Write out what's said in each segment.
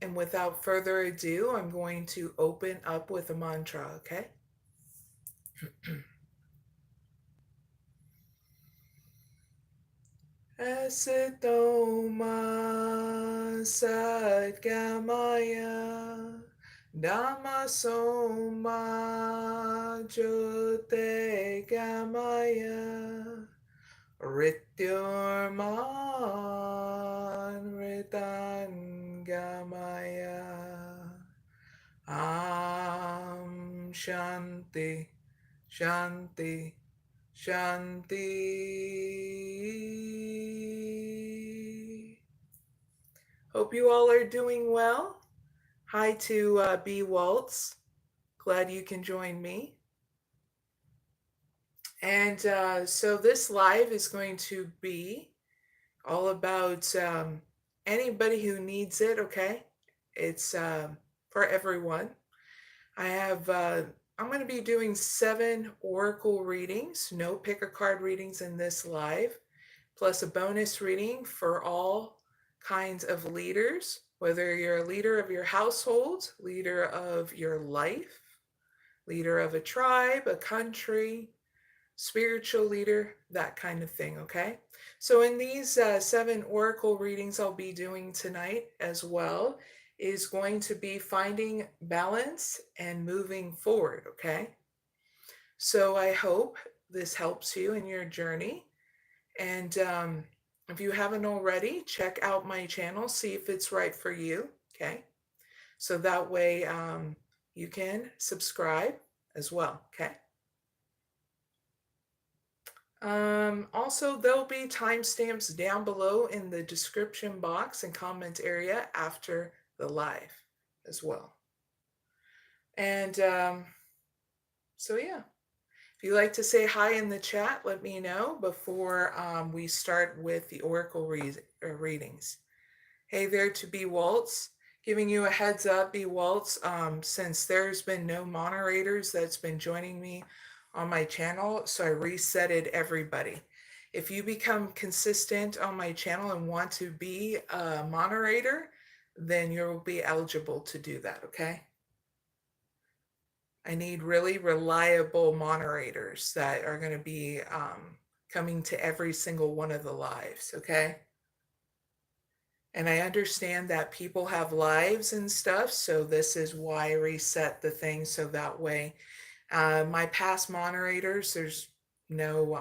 And without further ado, I'm going to open up with a mantra, okay? Asitoma Sadgamaya Damasoma Jyotigamaya Rityurman Ritangamaya Shanti Shanti Shanti. Hope you all are doing well. Hi to B. Waltz. Glad you can join me. And so this live is going to be all about anybody who needs it, okay? It's for everyone. I'm going to be doing 7 oracle readings, no pick a card readings in this live, plus a bonus reading for all kinds of leaders, whether you're a leader of your household, leader of your life, leader of a tribe, a country, spiritual leader, that kind of thing, okay? So in these 7 oracle readings I'll be doing tonight as well is going to be finding balance and moving forward, okay? So I hope this helps you in your journey. And if you haven't already, check out my channel, see if it's right for you, okay? So that way you can subscribe as well, okay? Also, there'll be timestamps down below in the description box and comment area after the live as well. And so yeah, if you'd like to say hi in the chat, let me know before we start with the oracle readings. Hey there to B. Waltz. Giving you a heads up, B. Waltz, since there's been no moderators that's been joining me on my channel, so I resetted everybody. If you become consistent on my channel and want to be a moderator, then you'll be eligible to do that, okay? I need really reliable moderators that are going to be coming to every single one of the lives, okay? And I understand that people have lives and stuff, so this is why I reset the thing so that way my past moderators, there's no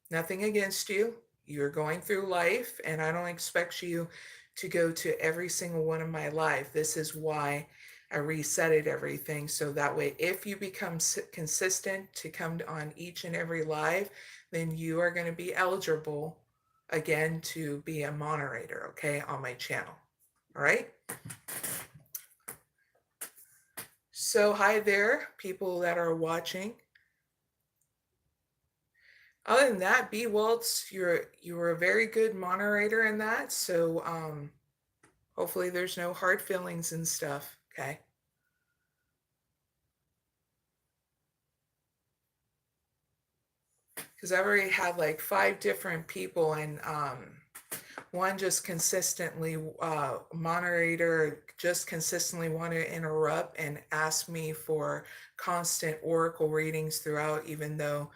nothing against you. You're going through life, and I don't expect you to go to every single one of my live. This is why I resetted everything, so that way if you become consistent to come on each and every live, then you are going to be eligible again to be a moderator, okay, on my channel. All right. So hi there, people that are watching. Other than that, B. Waltz, you're a very good moderator in that. So hopefully there's no hard feelings and stuff. Okay. Because I've already had like 5 different people, and one just consistently moderator just consistently want to interrupt and ask me for constant oracle readings throughout, even though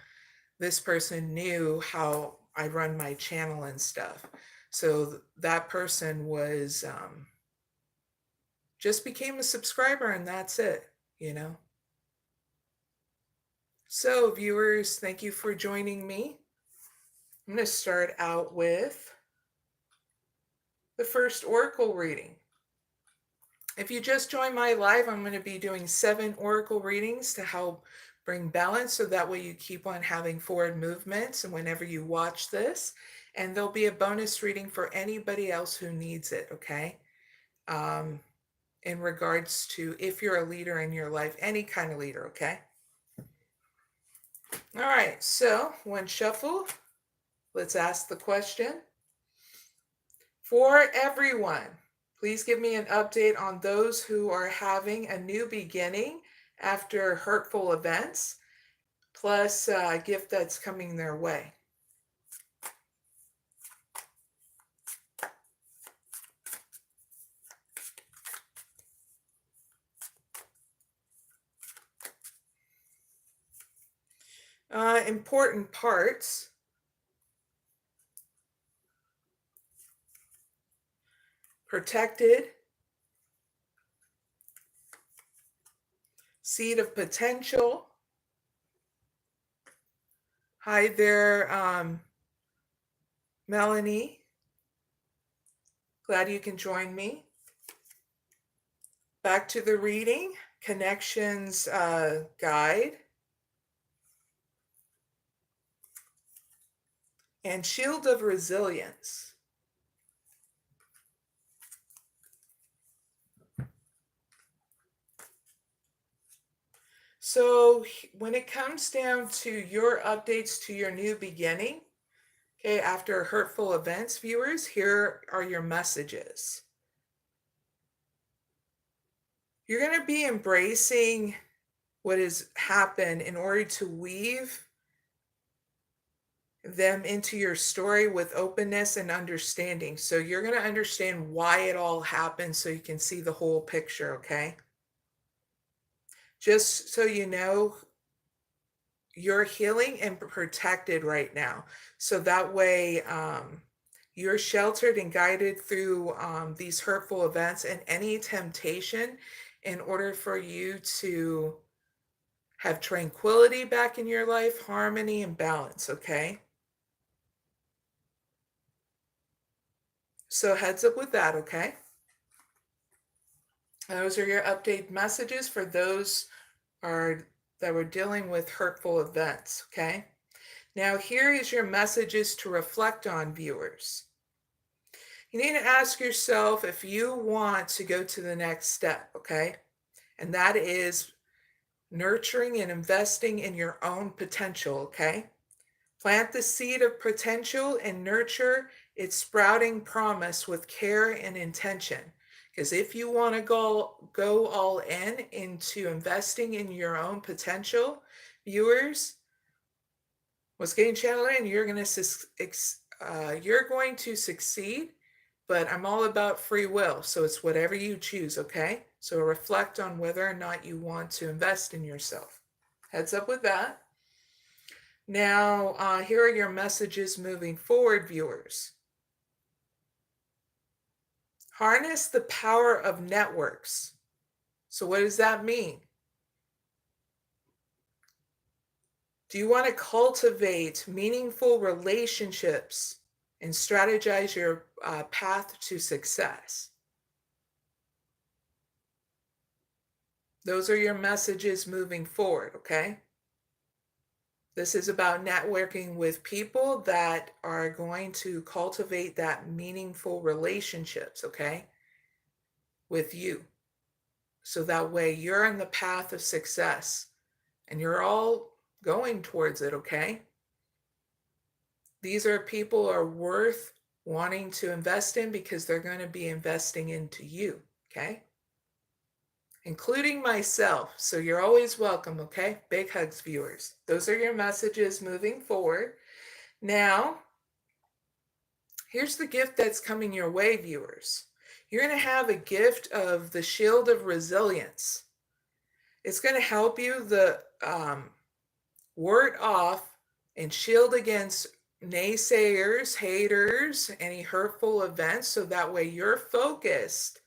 this person knew how I run my channel and stuff. So that person was just became a subscriber, and that's it, you know. So viewers, thank you for joining me. I'm going to start out with the first oracle reading. If you just joined my live, I'm going to be doing 7 oracle readings to help bring balance, so that way you keep on having forward movements and whenever you watch this. And there'll be a bonus reading for anybody else who needs it, okay? In regards to if you're a leader in your life, any kind of leader, okay? All right, so when shuffled, let's ask the question. For everyone, please give me an update on those who are having a new beginning after hurtful events, plus a gift that's coming their way. Important parts. Protected. Seed of potential. Hi there, Melanie. Glad you can join me. Back to the reading. Connections guide. And shield of resilience. So when it comes down to your updates to your new beginning, okay, after hurtful events, viewers, here are your messages. You're going to be embracing what has happened in order to weave them into your story with openness and understanding. So you're going to understand why it all happened so you can see the whole picture, okay? Just so you know, you're healing and protected right now. So that way you're sheltered and guided through these hurtful events and any temptation in order for you to have tranquility back in your life, harmony and balance, okay? So heads up with that, okay? Those are your update messages for those that were dealing with hurtful events, okay? Now here is your messages to reflect on, viewers. You need to ask yourself if you want to go to the next step, okay? And that is nurturing and investing in your own potential, okay? Plant the seed of potential and nurture its sprouting promise with care and intention. Because if you want to go all in into investing in your own potential, viewers, what's getting channeled in, you're going to succeed, but I'm all about free will. So it's whatever you choose, okay? So reflect on whether or not you want to invest in yourself. Heads up with that. Now, here are your messages moving forward, viewers. Harness the power of networks. So what does that mean? Do you want to cultivate meaningful relationships and strategize your path to success? Those are your messages moving forward, okay? This is about networking with people that are going to cultivate that meaningful relationships, okay, with you. So that way you're in the path of success and you're all going towards it, okay? These are people who are worth wanting to invest in because they're going to be investing into you, okay? Including myself. So you're always welcome, okay? Big hugs, viewers. Those are your messages moving forward. Now, here's the gift that's coming your way, viewers. You're going to have a gift of the shield of resilience. It's going to help you ward off and shield against naysayers, haters, any hurtful events, so that way you're focused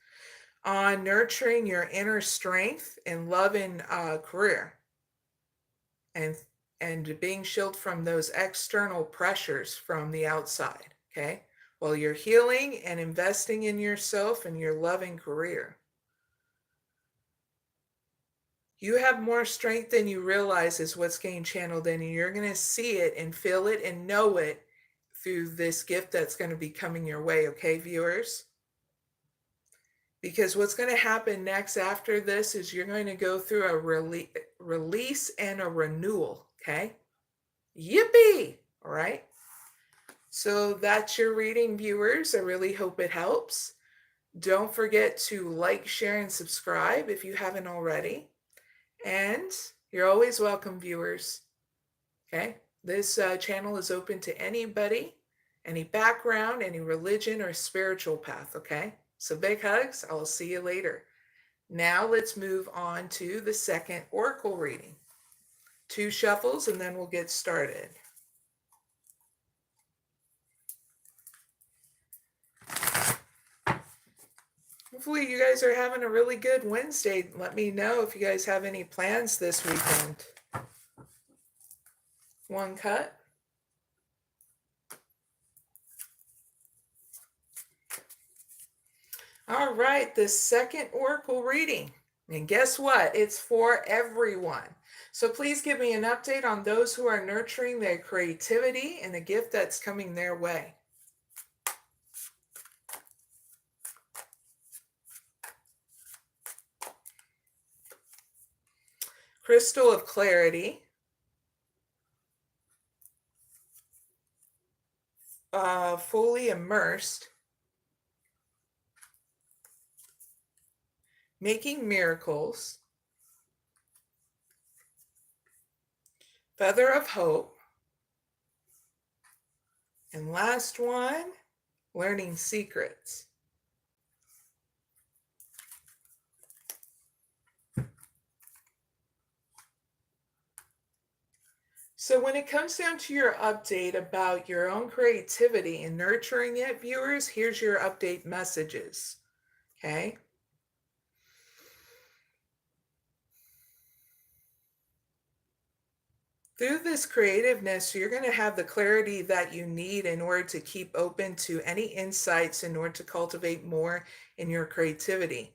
on nurturing your inner strength and love and career, and being shielded from those external pressures from the outside, okay? While you're healing and investing in yourself and your loving career. You have more strength than you realize is what's getting channeled in, and you're going to see it and feel it and know it through this gift that's going to be coming your way, okay, viewers? Because what's going to happen next after this is you're going to go through a release and a renewal, okay? Yippee! All right? So that's your reading, viewers. I really hope it helps. Don't forget to like, share, and subscribe if you haven't already. And you're always welcome, viewers. Okay? This channel is open to anybody, any background, any religion or spiritual path, okay? So big hugs. I'll see you later. Now let's move on to the second oracle reading. 2 shuffles, and then we'll get started. Hopefully you guys are having a really good Wednesday. Let me know if you guys have any plans this weekend. 1 cut. All right, the second oracle reading. And guess what? It's for everyone. So please give me an update on those who are nurturing their creativity and the gift that's coming their way. Crystal of Clarity. Fully immersed. Making miracles. Feather of Hope. And last one, learning secrets. So when it comes down to your update about your own creativity and nurturing it, viewers, here's your update messages, okay? Through this creativeness, you're going to have the clarity that you need in order to keep open to any insights in order to cultivate more in your creativity.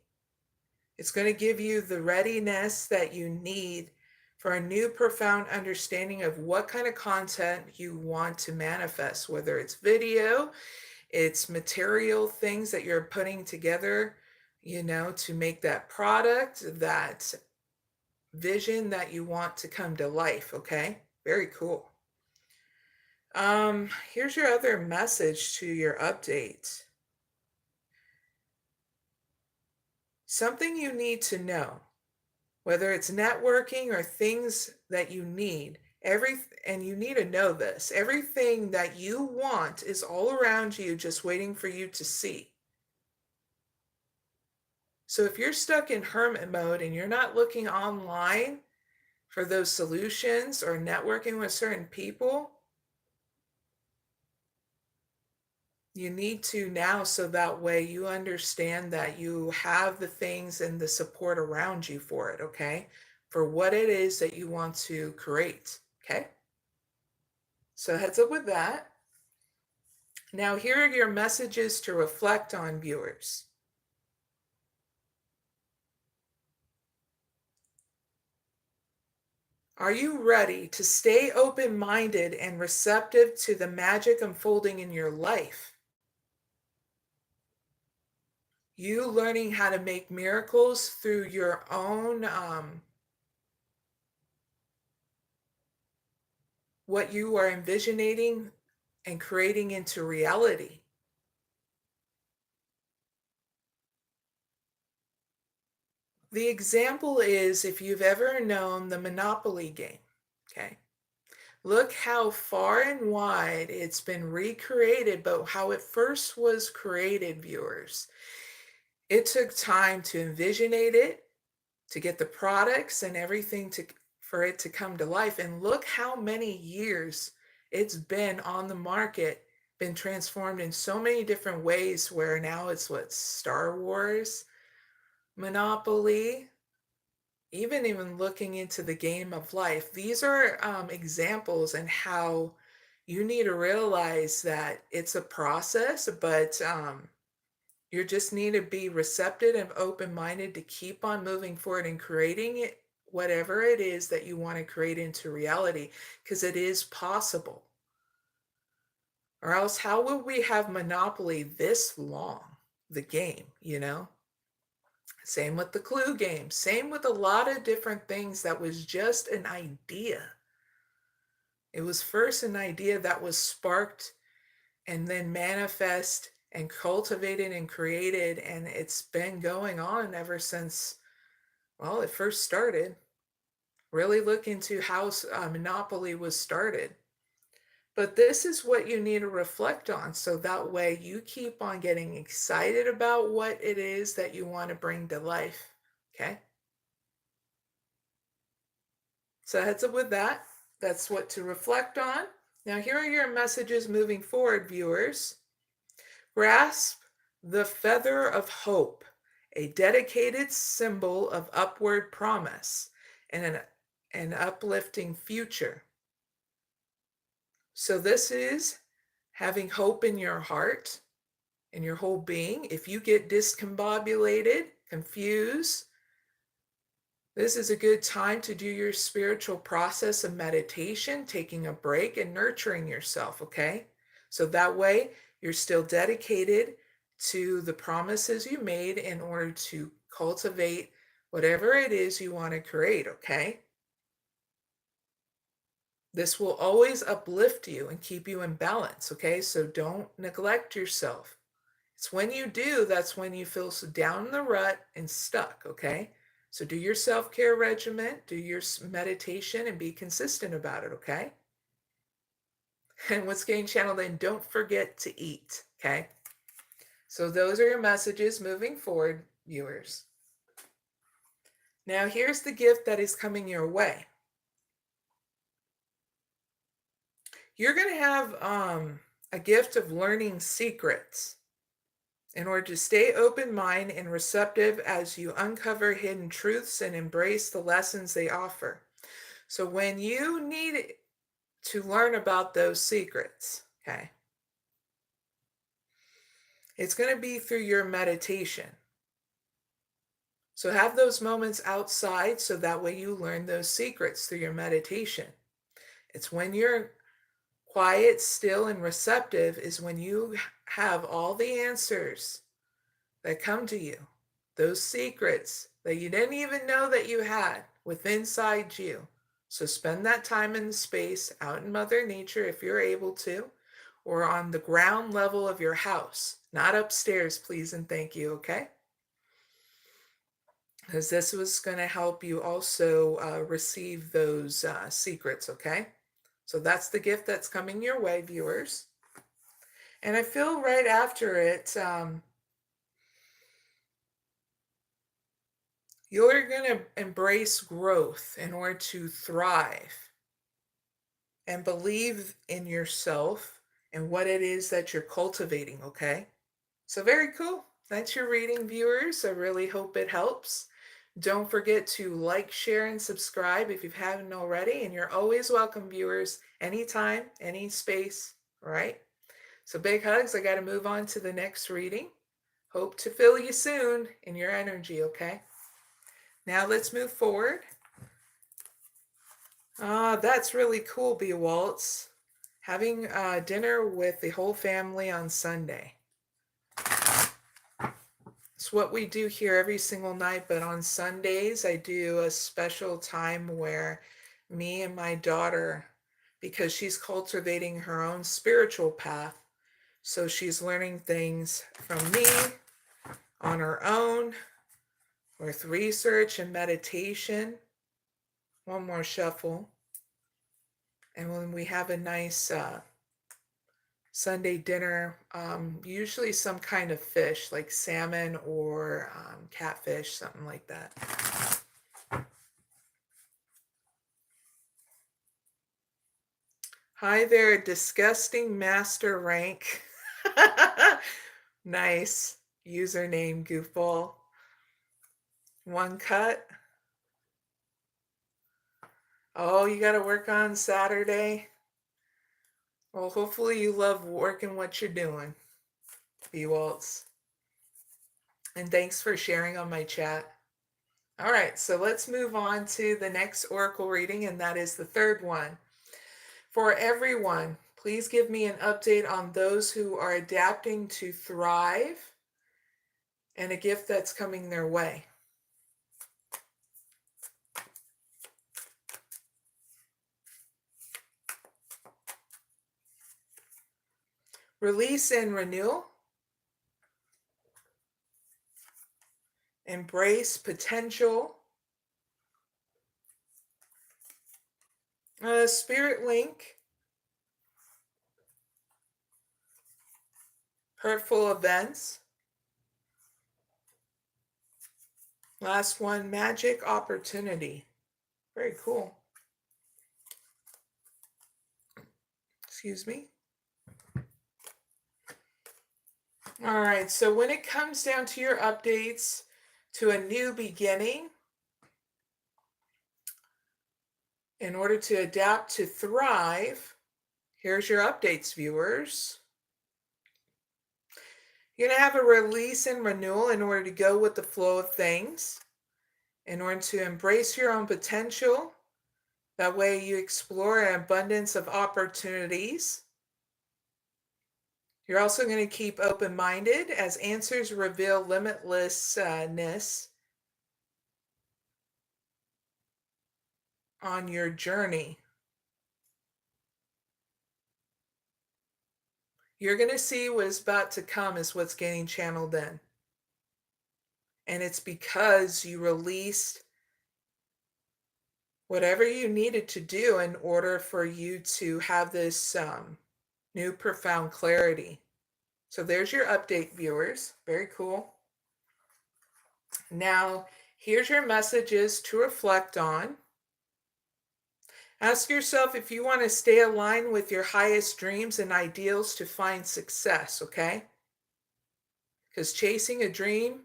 It's going to give you the readiness that you need for a new profound understanding of what kind of content you want to manifest, whether it's video, it's material things that you're putting together, to make that product, that vision that you want to come to life, okay? Very cool. Here's your other message to your update. Something you need to know, whether it's networking or things that you need, and you need to know this, everything that you want is all around you, just waiting for you to see. So if you're stuck in hermit mode and you're not looking online for those solutions or networking with certain people, you need to now, so that way you understand that you have the things and the support around you for it, okay? For what it is that you want to create, okay? So heads up with that. Now here are your messages to reflect on, viewers. Are you ready to stay open-minded and receptive to the magic unfolding in your life? You learning how to make miracles through your own, what you are envisioning and creating into reality. The example is, if you've ever known the Monopoly game, okay? Look how far and wide it's been recreated, but how it first was created, viewers. It took time to envisionate it, to get the products and everything for it to come to life. And look how many years it's been on the market, been transformed in so many different ways, where now it's Star Wars, Monopoly, even looking into the game of life. These are examples, and how you need to realize that it's a process, but you just need to be receptive and open-minded to keep on moving forward and creating it, whatever it is that you want to create into reality, because it is possible. Or else, how will we have Monopoly this long, the game, Same with the Clue game. Same with a lot of different things that was just an idea. It was first an idea that was sparked and then manifest and cultivated and created, and it's been going on ever since, well, it first started. Really look into how Monopoly was started. But this is what you need to reflect on, so that way you keep on getting excited about what it is that you want to bring to life, okay? So heads up with that. That's what to reflect on. Now here are your messages moving forward, viewers. Grasp the feather of hope, a dedicated symbol of upward promise and an uplifting future. So this is having hope in your heart, in your whole being. If you get discombobulated, confused, this is a good time to do your spiritual process of meditation, taking a break and nurturing yourself, okay? So that way you're still dedicated to the promises you made in order to cultivate whatever it is you want to create, okay? This will always uplift you and keep you in balance, okay? So don't neglect yourself. It's when you do, that's when you feel so down in the rut and stuck, okay? So do your self-care regimen, do your meditation, and be consistent about it, okay? And what's getting channeled in, don't forget to eat, okay? So those are your messages moving forward, viewers. Now here's the gift that is coming your way. You're going to have a gift of learning secrets in order to stay open-minded and receptive as you uncover hidden truths and embrace the lessons they offer. So when you need to learn about those secrets, okay, it's going to be through your meditation. So have those moments outside so that way you learn those secrets through your meditation. It's when you're quiet, still, and receptive is when you have all the answers that come to you, those secrets that you didn't even know that you had within inside you. So spend that time in the space out in Mother Nature if you're able to, or on the ground level of your house, not upstairs, please and thank you, okay? Because this was going to help you also receive those secrets, okay? So that's the gift that's coming your way, viewers. And I feel right after it, you're going to embrace growth in order to thrive and believe in yourself and what it is that you're cultivating, okay? So very cool. That's your reading, viewers. I really hope it helps. Don't forget to like, share, and subscribe if you haven't already. And you're always welcome, viewers, anytime, any space, all right? So big hugs. I got to move on to the next reading. Hope to feel you soon in your energy, okay? Now let's move forward. That's really cool, B. Waltz. Having dinner with the whole family on Sunday. It's what we do here every single night, but on Sundays I do a special time where me and my daughter, because she's cultivating her own spiritual path, so she's learning things from me on her own with research and meditation. One more shuffle. And when we have a nice Sunday dinner, usually some kind of fish like salmon or catfish, something like that. Hi there, disgusting master rank. Nice username, goofball. One cut. Oh, you got to work on Saturday? Well, hopefully you love working what you're doing, B. Waltz. And thanks for sharing on my chat. All right, so let's move on to the next oracle reading, and that is the third one. For everyone, please give me an update on those who are adapting to thrive and a gift that's coming their way. Release and renewal. Embrace potential. Spirit link. Hurtful events. Last one, magic opportunity. Very cool. Excuse me. All right, so when it comes down to your updates to a new beginning, in order to adapt to thrive, here's your updates, viewers. You're going to have a release and renewal in order to go with the flow of things, in order to embrace your own potential. That way you explore an abundance of opportunities. You're also going to keep open-minded as answers reveal limitlessness on your journey. You're going to see what is about to come is what's getting channeled in. And it's because you released whatever you needed to do in order for you to have this new profound clarity. So there's your update, viewers. Very cool. Now, here's your messages to reflect on. Ask yourself if you want to stay aligned with your highest dreams and ideals to find success, okay? Because chasing a dream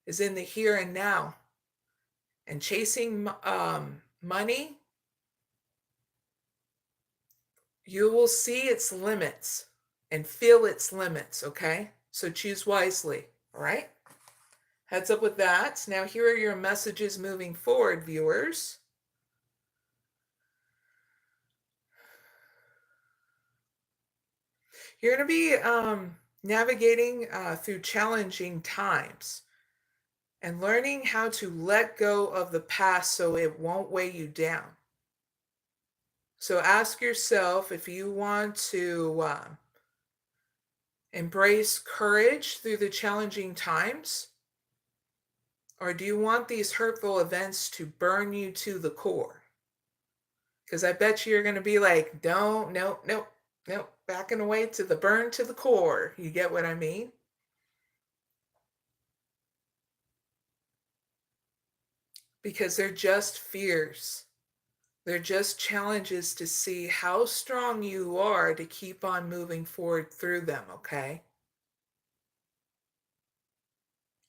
is in the here and now. And chasing money, you will see its limits and feel its limits, okay? So choose wisely, all right? Heads up with that. Now here are your messages moving forward, viewers. You're going to be navigating through challenging times and learning how to let go of the past so it won't weigh you down. So ask yourself if you want to embrace courage through the challenging times, or do you want these hurtful events to burn you to the core? Because I bet you're going to be like, nope, backing away to the burn to the core. You get what I mean? Because they're just fears. They're just challenges to see how strong you are to keep on moving forward through them, okay?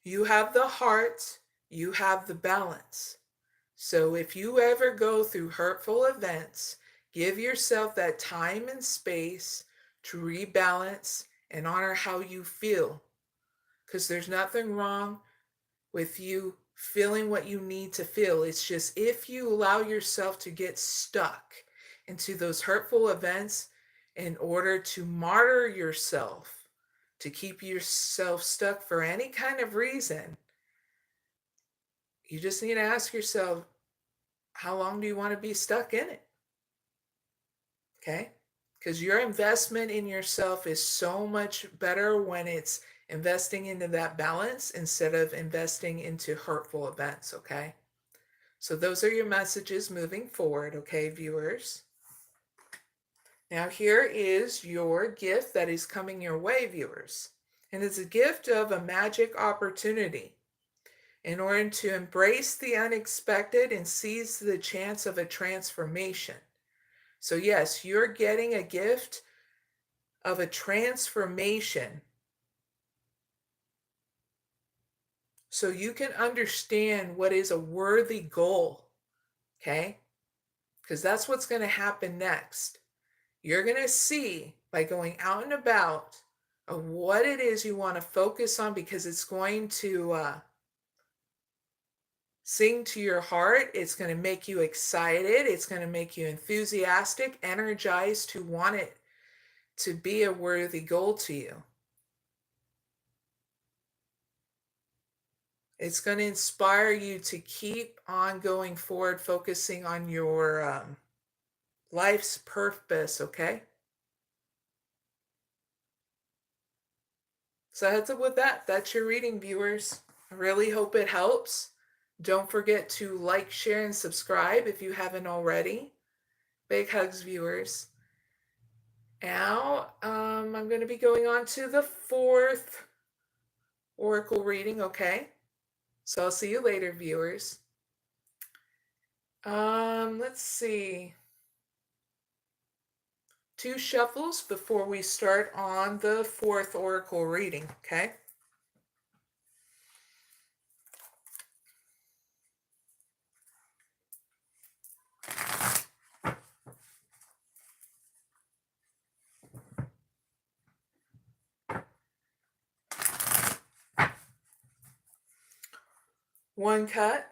You have the heart, you have the balance. So if you ever go through hurtful events, give yourself that time and space to rebalance and honor how you feel. Because there's nothing wrong with you feeling what you need to feel. It's just if you allow yourself to get stuck into those hurtful events in order to martyr yourself, to keep yourself stuck for any kind of reason, you just need to ask yourself, how long do you want to be stuck in it? Okay? Because your investment in yourself is so much better when it's investing into that balance instead of investing into hurtful events, okay? So those are your messages moving forward, okay, viewers? Now here is your gift that is coming your way, viewers. And it's a gift of a magic opportunity in order to embrace the unexpected and seize the chance of a transformation. So yes, you're getting a gift of a transformation so you can understand what is a worthy goal, okay? Because that's what's going to happen next. You're going to see by going out and about of what it is you want to focus on, because it's going to sing to your heart. It's going to make you excited. It's going to make you enthusiastic, energized to want it to be a worthy goal to you. It's going to inspire you to keep on going forward, focusing on your life's purpose, okay? So heads up with that. That's your reading, viewers. I really hope it helps. Don't forget to like, share, and subscribe if you haven't already. Big hugs, viewers. Now, I'm going to be going on to the 4th oracle reading, okay? So I'll see you later, viewers. Let's see. 2 shuffles before we start on the 4th oracle reading, okay? One cut.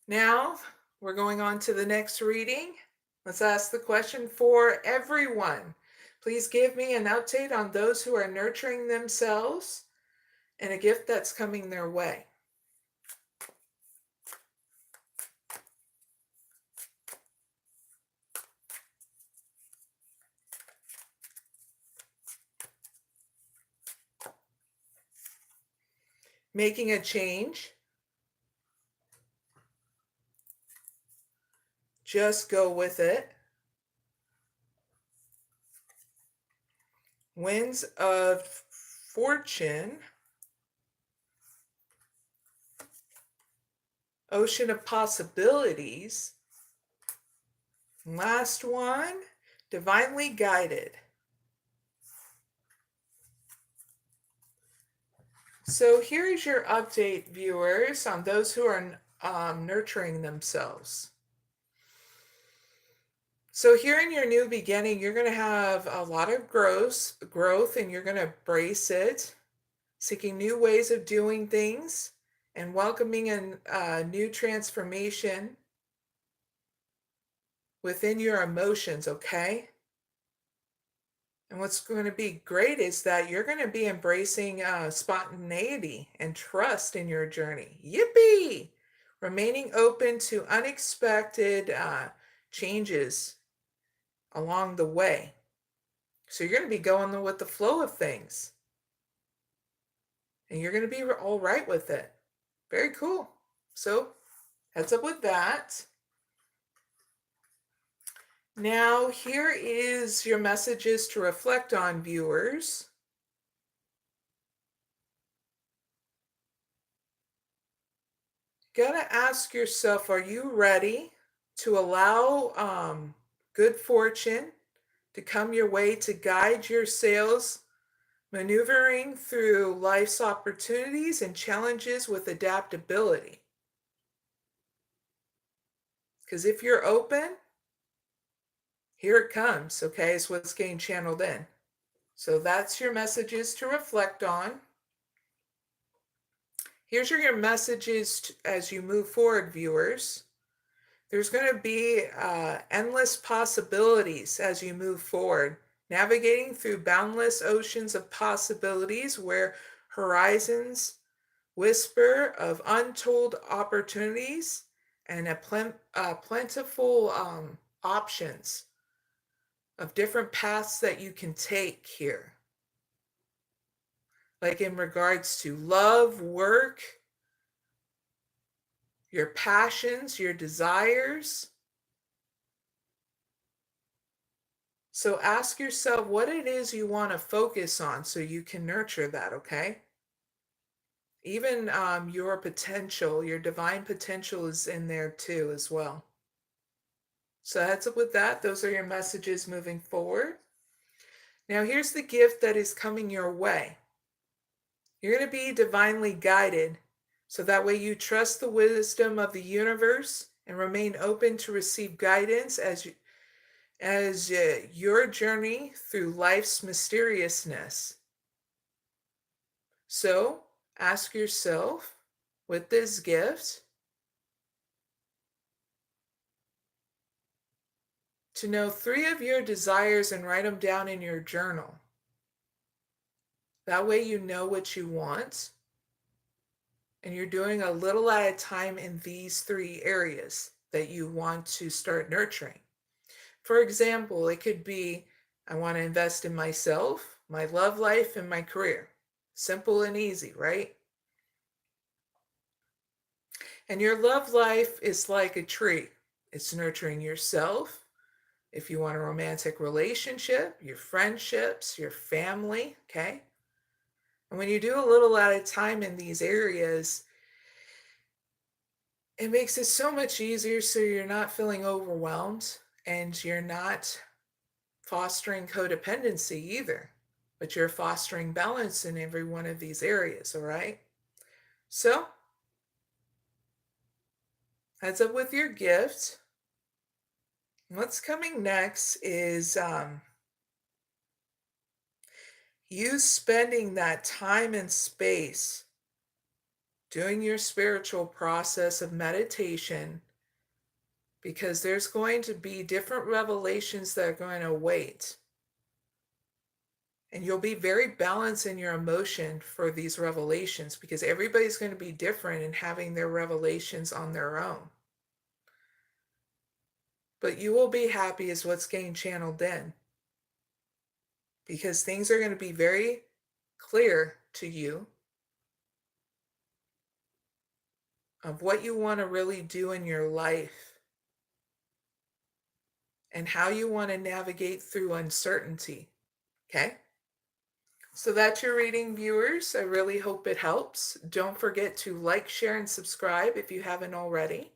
Now we're going on to the next reading. Let's ask the question for everyone. Please give me an update on those who are nurturing themselves and a gift that's coming their way. Making a change. Just go with it. Winds of fortune. Ocean of possibilities. Last one, divinely guided. So here is your update, viewers, on those who are nurturing themselves. So here in your new beginning, you're going to have a lot of growth, and you're going to embrace it, seeking new ways of doing things and welcoming a new transformation within your emotions, okay? And what's going to be great is that you're going to be embracing spontaneity and trust in your journey. Yippee! Remaining open to unexpected changes along the way. So you're going to be going with the flow of things. And you're going to be all right with it. Very cool. So heads up with that. Now, here is your messages to reflect on, viewers. You gotta ask yourself, are you ready to allow good fortune to come your way to guide your sails, maneuvering through life's opportunities and challenges with adaptability? Because if you're open, here it comes, okay, is what's getting channeled in. So that's your messages to reflect on. Here's your messages as you move forward, viewers. There's going to be endless possibilities as you move forward, navigating through boundless oceans of possibilities where horizons whisper of untold opportunities and plentiful options of different paths that you can take here. Like in regards to love, work, your passions, your desires. So ask yourself what it is you want to focus on so you can nurture that, okay? Even your potential, your divine potential is in there too as well. So heads up with that. Those are your messages moving forward. Now here's the gift that is coming your way. You're going to be divinely guided, so that way you trust the wisdom of the universe and remain open to receive guidance as your journey through life's mysteriousness. So ask yourself, with this gift, to know 3 of your desires and write them down in your journal. That way you know what you want, and you're doing a little at a time in these 3 areas that you want to start nurturing. For example, it could be, I want to invest in myself, my love life, and my career. Simple and easy, right? And your love life is like a tree. It's nurturing yourself. If you want a romantic relationship, your friendships, your family, okay? And when you do a little at a time in these areas, it makes it so much easier so you're not feeling overwhelmed and you're not fostering codependency either, but you're fostering balance in every one of these areas, all right? So, heads up with your gift. What's coming next is you spending that time and space doing your spiritual process of meditation, because there's going to be different revelations that are going to await. And you'll be very balanced in your emotion for these revelations because everybody's going to be different in having their revelations on their own. But you will be happy is what's getting channeled in, because things are going to be very clear to you of what you want to really do in your life and how you want to navigate through uncertainty. Okay? So that's your reading, viewers. I really hope it helps. Don't forget to like, share, and subscribe if you haven't already.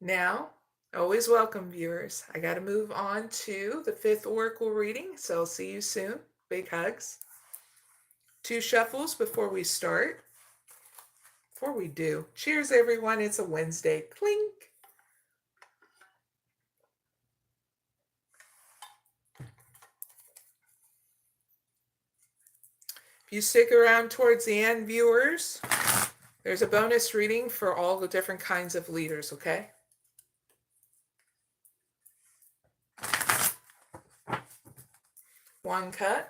Now, always welcome, viewers. I got to move on to the 5th oracle reading, so I'll see you soon. Big hugs. 2 shuffles before we start. Before we do, cheers, everyone. It's a Wednesday. Clink. If you stick around towards the end, viewers, there's a bonus reading for all the different kinds of leaders, okay? One cut.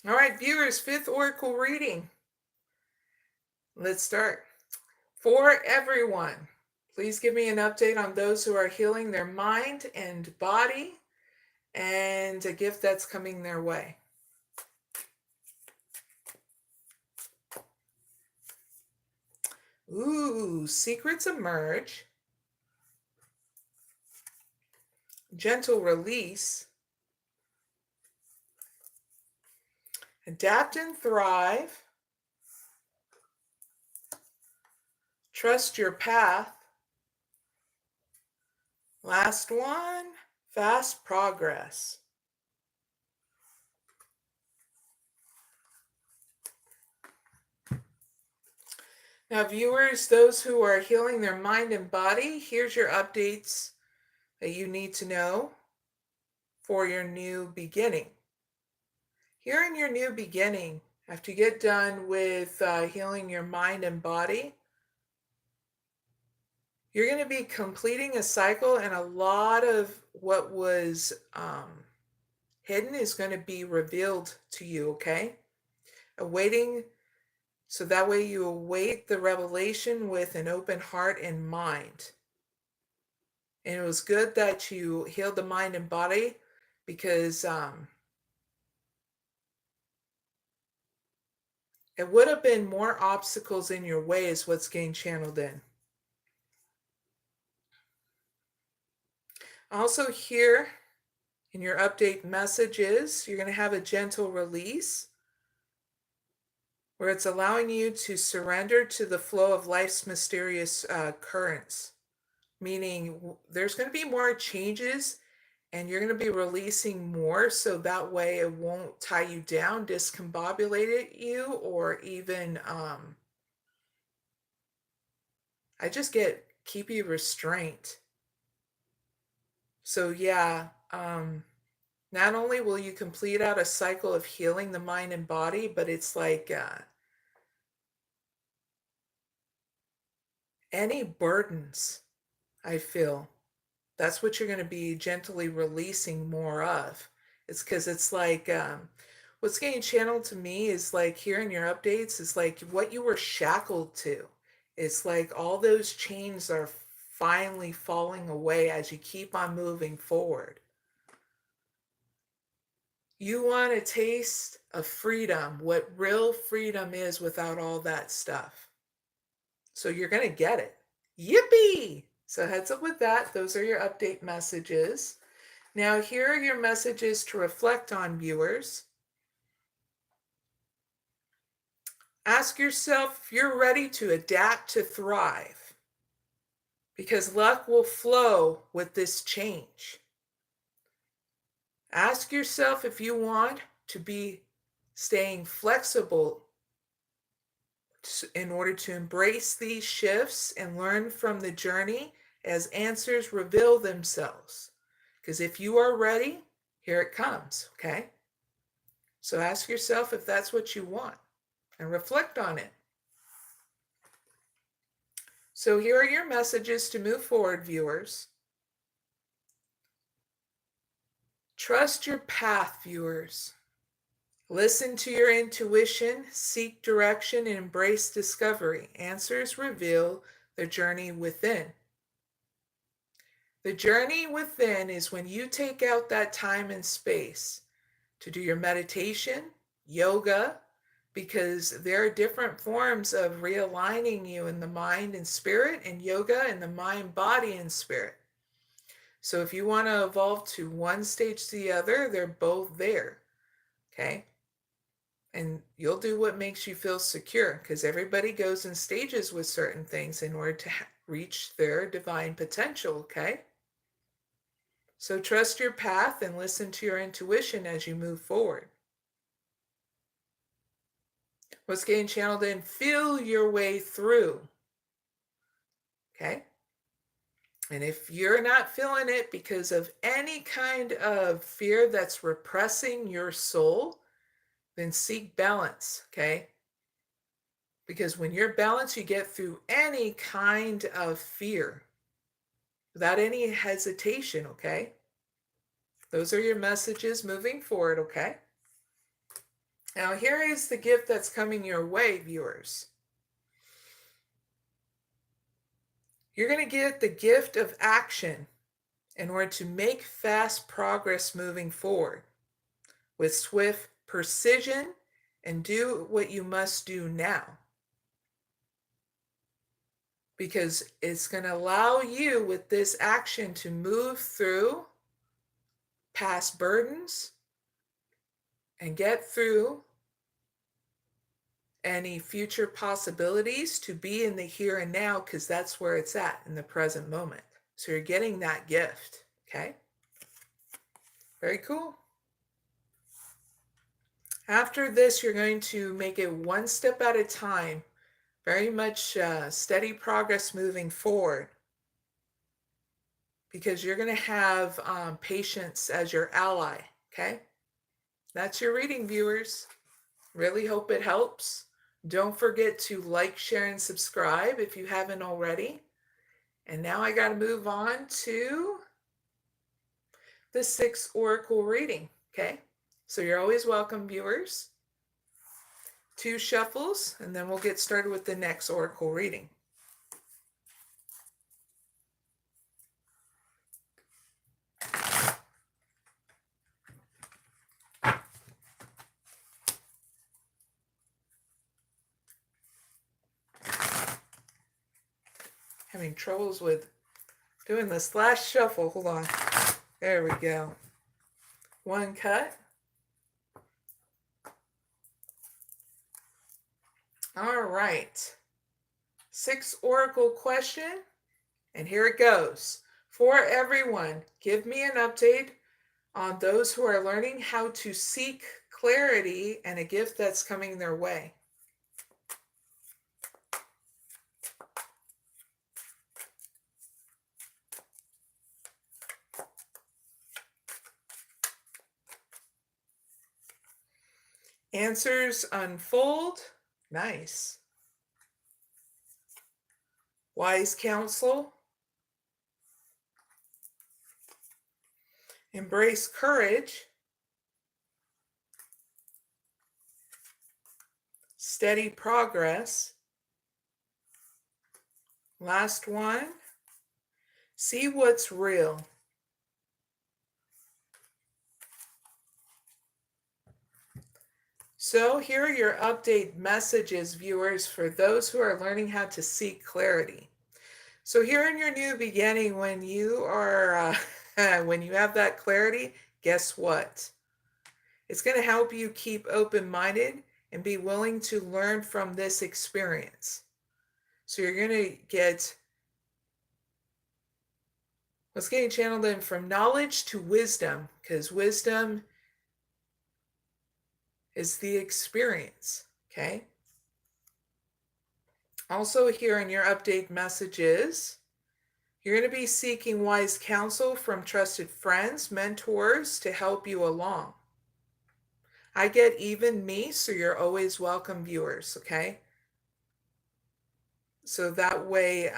All right, viewers, 5th oracle reading. Let's start. For everyone, please give me an update on those who are healing their mind and body and a gift that's coming their way. Ooh, secrets emerge. Gentle release. Adapt and thrive. Trust your path. Last one, fast progress. Now, viewers, those who are healing their mind and body, here's your updates that you need to know for your new beginning. Here in your new beginning, after you get done with healing your mind and body, you're going to be completing a cycle, and a lot of what was hidden is going to be revealed to you, okay? Awaiting, so that way you await the revelation with an open heart and mind. And it was good that you healed the mind and body, because it would have been more obstacles in your way is what's getting channeled in. Also here in your update messages, you're going to have a gentle release where it's allowing you to surrender to the flow of life's mysterious currents, meaning there's going to be more changes and you're going to be releasing more, so that way it won't tie you down, discombobulate you, or even I just get keep you restraint. So yeah, not only will you complete out a cycle of healing the mind and body, but it's like any burdens, I feel, that's what you're going to be gently releasing more of. It's because it's like what's getting channeled to me is like here in your updates is like what you were shackled to. It's like all those chains are finally falling away as you keep on moving forward. You want a taste of freedom, what real freedom is without all that stuff. So you're going to get it. Yippee! So heads up with that. Those are your update messages. Now here are your messages to reflect on, viewers. Ask yourself if you're ready to adapt to thrive, because luck will flow with this change. Ask yourself if you want to be staying flexible in order to embrace these shifts and learn from the journey as answers reveal themselves. Because if you are ready, here it comes, okay? So ask yourself if that's what you want and reflect on it. So here are your messages to move forward, viewers. Trust your path, viewers. Listen to your intuition, seek direction, and embrace discovery. Answers reveal the journey within. The journey within is when you take out that time and space to do your meditation, yoga, because there are different forms of realigning you in the mind and spirit, and yoga in the mind, body, and spirit. So if you want to evolve to one stage to the other, they're both there, okay? And you'll do what makes you feel secure, because everybody goes in stages with certain things in order to reach their divine potential, okay? So trust your path and listen to your intuition as you move forward. What's getting channeled in? Feel your way through, okay? And if you're not feeling it because of any kind of fear that's repressing your soul, then seek balance, okay? Because when you're balanced, you get through any kind of fear without any hesitation, okay? Those are your messages moving forward, okay? Now, here is the gift that's coming your way, viewers. You're going to get the gift of action in order to make fast progress moving forward with swift precision and do what you must do now. Because it's going to allow you with this action to move through past burdens and get through any future possibilities to be in the here and now, because that's where it's at in the present moment. So you're getting that gift, okay? Very cool. After this, you're going to make it one step at a time, very much steady progress moving forward, because you're going to have patience as your ally, okay? That's your reading, viewers. Really hope it helps. Don't forget to like, share, and subscribe if you haven't already. And now I got to move on to the 6th oracle reading, okay? So you're always welcome, viewers. 2 shuffles, and then we'll get started with the next oracle reading. Having troubles with doing this last shuffle. Hold on. There we go. 1 cut. All right. 6th oracle question, and here it goes. For everyone, give me an update on those who are learning how to seek clarity and a gift that's coming their way. Answers unfold. Nice. Wise counsel. Embrace courage. Steady progress. Last one. See what's real. So here are your update messages, viewers, for those who are learning how to seek clarity. So here in your new beginning, when you are, when you have that clarity, guess what? It's going to help you keep open-minded and be willing to learn from this experience. So you're going to get what's getting channeled in from knowledge to wisdom, because wisdom is the experience, okay? Also here in your update messages, you're going to be seeking wise counsel from trusted friends, mentors to help you along. I get even me, so you're always welcome, viewers, okay? So that way,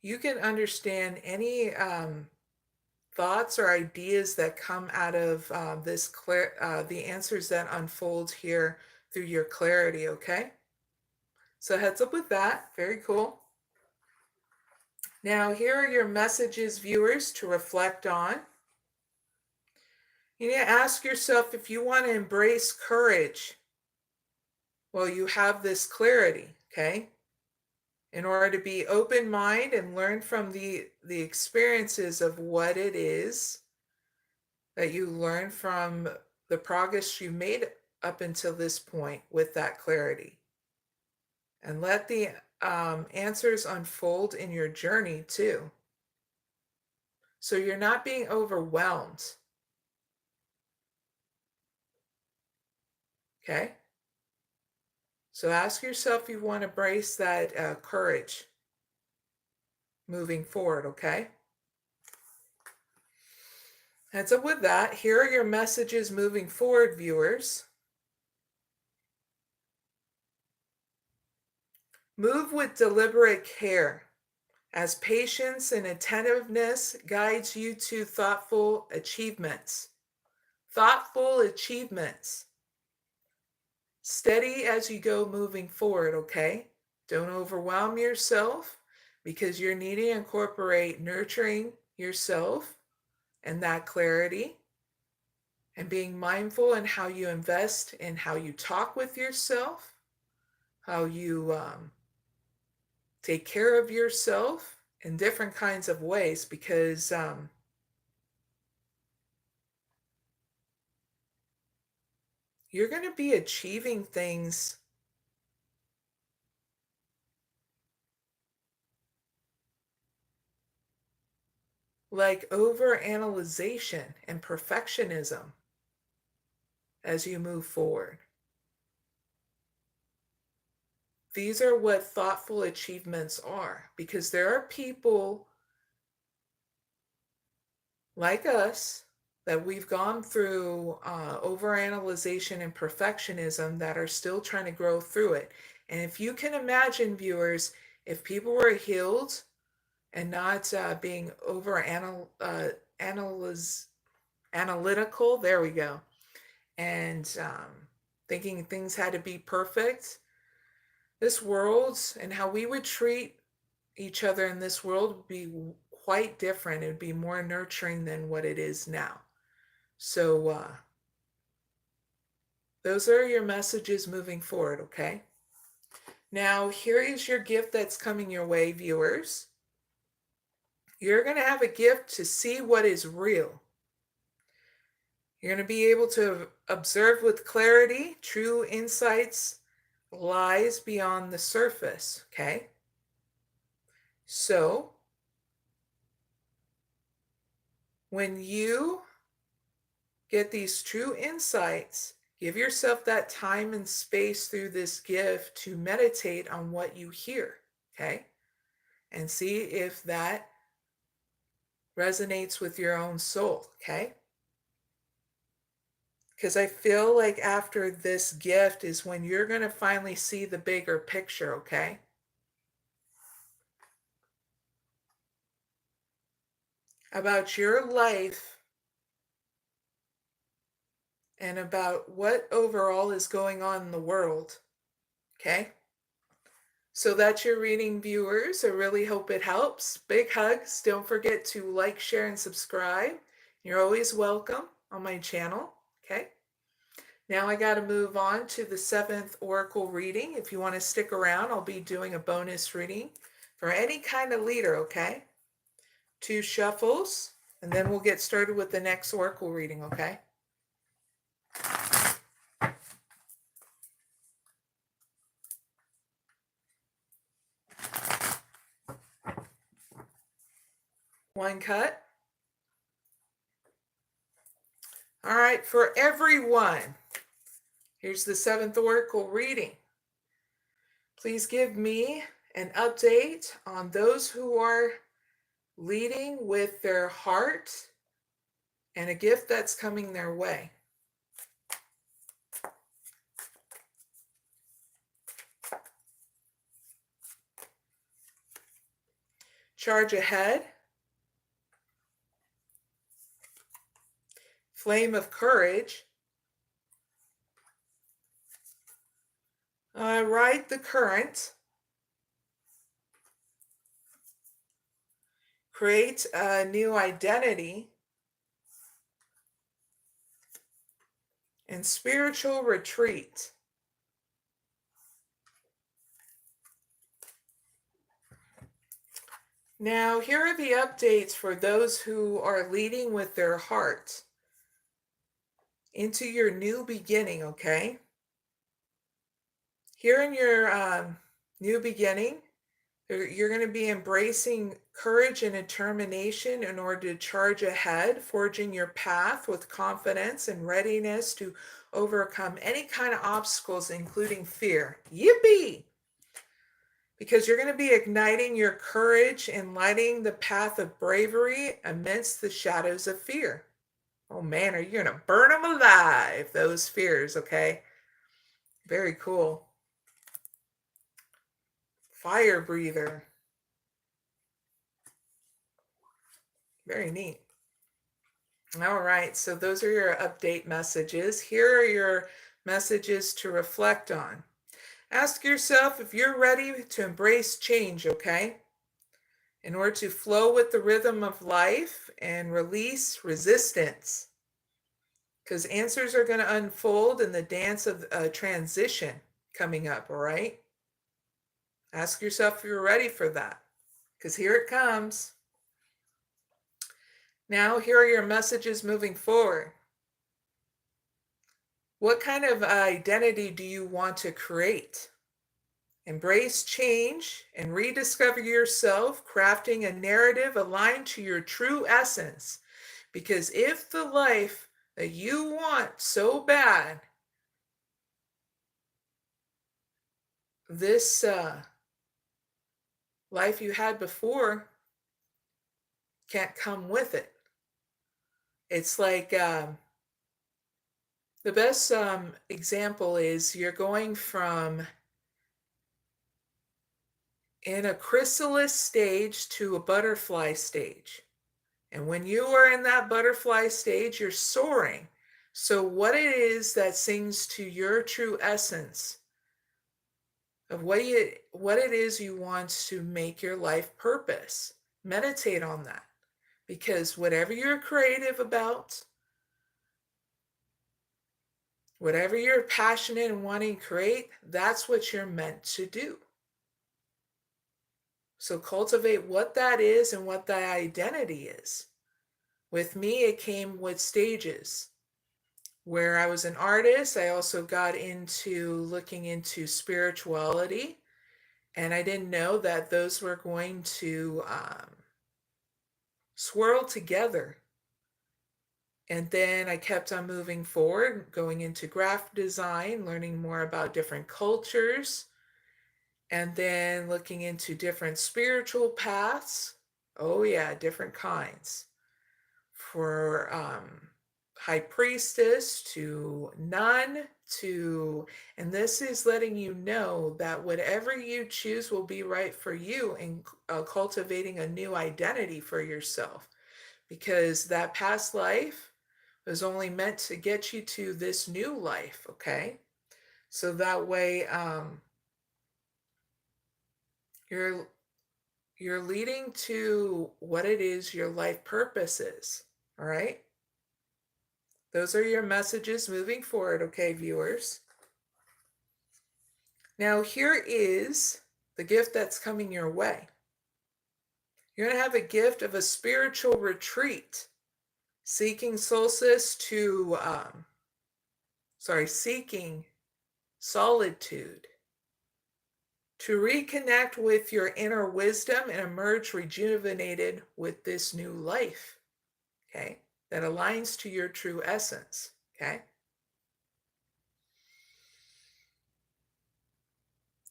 you can understand any thoughts or ideas that come out of the answers that unfold here through your clarity, okay? So heads up with that. Very cool. Now, here are your messages, viewers, to reflect on. You need to ask yourself if you want to embrace courage. Well, you have this clarity, okay? In order to be open mind and learn from the experiences of what it is that you learn from the progress you made up until this point with that clarity. And let the answers unfold in your journey too. So you're not being overwhelmed. Okay? So ask yourself if you want to embrace that courage moving forward, okay? Heads up with that. Here are your messages moving forward, viewers. Move with deliberate care as patience and attentiveness guides you to thoughtful achievements. Thoughtful achievements. Steady as you go moving forward, okay? Don't overwhelm yourself because you're needing to incorporate nurturing yourself and that clarity and being mindful in how you invest in how you talk with yourself, how you take care of yourself in different kinds of ways, because you're going to be achieving things like overanalyzation and perfectionism as you move forward. These are what thoughtful achievements are, because there are people like us that we've gone through overanalyzation and perfectionism that are still trying to grow through it. And if you can imagine, viewers, if people were healed and not being analytical, there we go, and thinking things had to be perfect, this world and how we would treat each other in this world would be quite different. It would be more nurturing than what it is now. So those are your messages moving forward, okay? Now, here is your gift that's coming your way, viewers. You're going to have a gift to see what is real. You're going to be able to observe with clarity true insights lies beyond the surface, okay? So, when you get these true insights, give yourself that time and space through this gift to meditate on what you hear, okay? And see if that resonates with your own soul, okay? Because I feel like after this gift is when you're going to finally see the bigger picture, okay? About your life and about what overall is going on in the world, okay? So that's your reading, viewers. I really hope it helps. Big hugs. Don't forget to like, share, and subscribe. You're always welcome on my channel, okay? Now I got to move on to the 7th Oracle reading. If you want to stick around, I'll be doing a bonus reading for any kind of leader, okay? 2 shuffles. And then we'll get started with the next oracle reading, okay? One cut. All right, for everyone, here's the 7th oracle reading. Please give me an update on those who are leading with their heart and a gift that's coming their way. Charge ahead. Flame of courage. Ride the current. Create a new identity. And spiritual retreat. Now, here are the updates for those who are leading with their heart into your new beginning, okay? Here in your new beginning, you're going to be embracing courage and determination in order to charge ahead, forging your path with confidence and readiness to overcome any kind of obstacles, including fear. Yippee! Because you're going to be igniting your courage and lighting the path of bravery amidst the shadows of fear. Oh man, are you going to burn them alive, those fears, okay? Very cool. Fire breather. Very neat. All right, so those are your update messages. Here are your messages to reflect on. Ask yourself if you're ready to embrace change, okay? In order to flow with the rhythm of life and release resistance. Because answers are going to unfold in the dance of transition coming up, all right? Ask yourself if you're ready for that, because here it comes. Now, here are your messages moving forward. What kind of identity do you want to create? Embrace change and rediscover yourself, crafting a narrative aligned to your true essence. Because if the life that you want so bad, this life you had before can't come with it. It's like the best example is you're going from in a chrysalis stage to a butterfly stage. And when you are in that butterfly stage, you're soaring. So what it is that sings to your true essence of what it is you want to make your life purpose. Meditate on that. Because whatever you're creative about, whatever you're passionate and wanting to create, that's what you're meant to do. So cultivate what that is and what that identity is. With me, it came with stages. Where I was an artist, I also got into looking into spirituality. And I didn't know that those were going to swirl together. And then I kept on moving forward, going into graphic design, learning more about different cultures, and then looking into different spiritual paths. Oh yeah, different kinds. For high priestess to nun to, and this is letting you know that whatever you choose will be right for you in cultivating a new identity for yourself. Because that past life was only meant to get you to this new life, okay? So that way you're leading to what it is your life purpose is, all right? Those are your messages moving forward, okay, viewers? Now here is the gift that's coming your way. You're going to have a gift of a spiritual retreat, seeking solstice to, seeking solitude, to reconnect with your inner wisdom and emerge rejuvenated with this new life, okay, that aligns to your true essence, okay?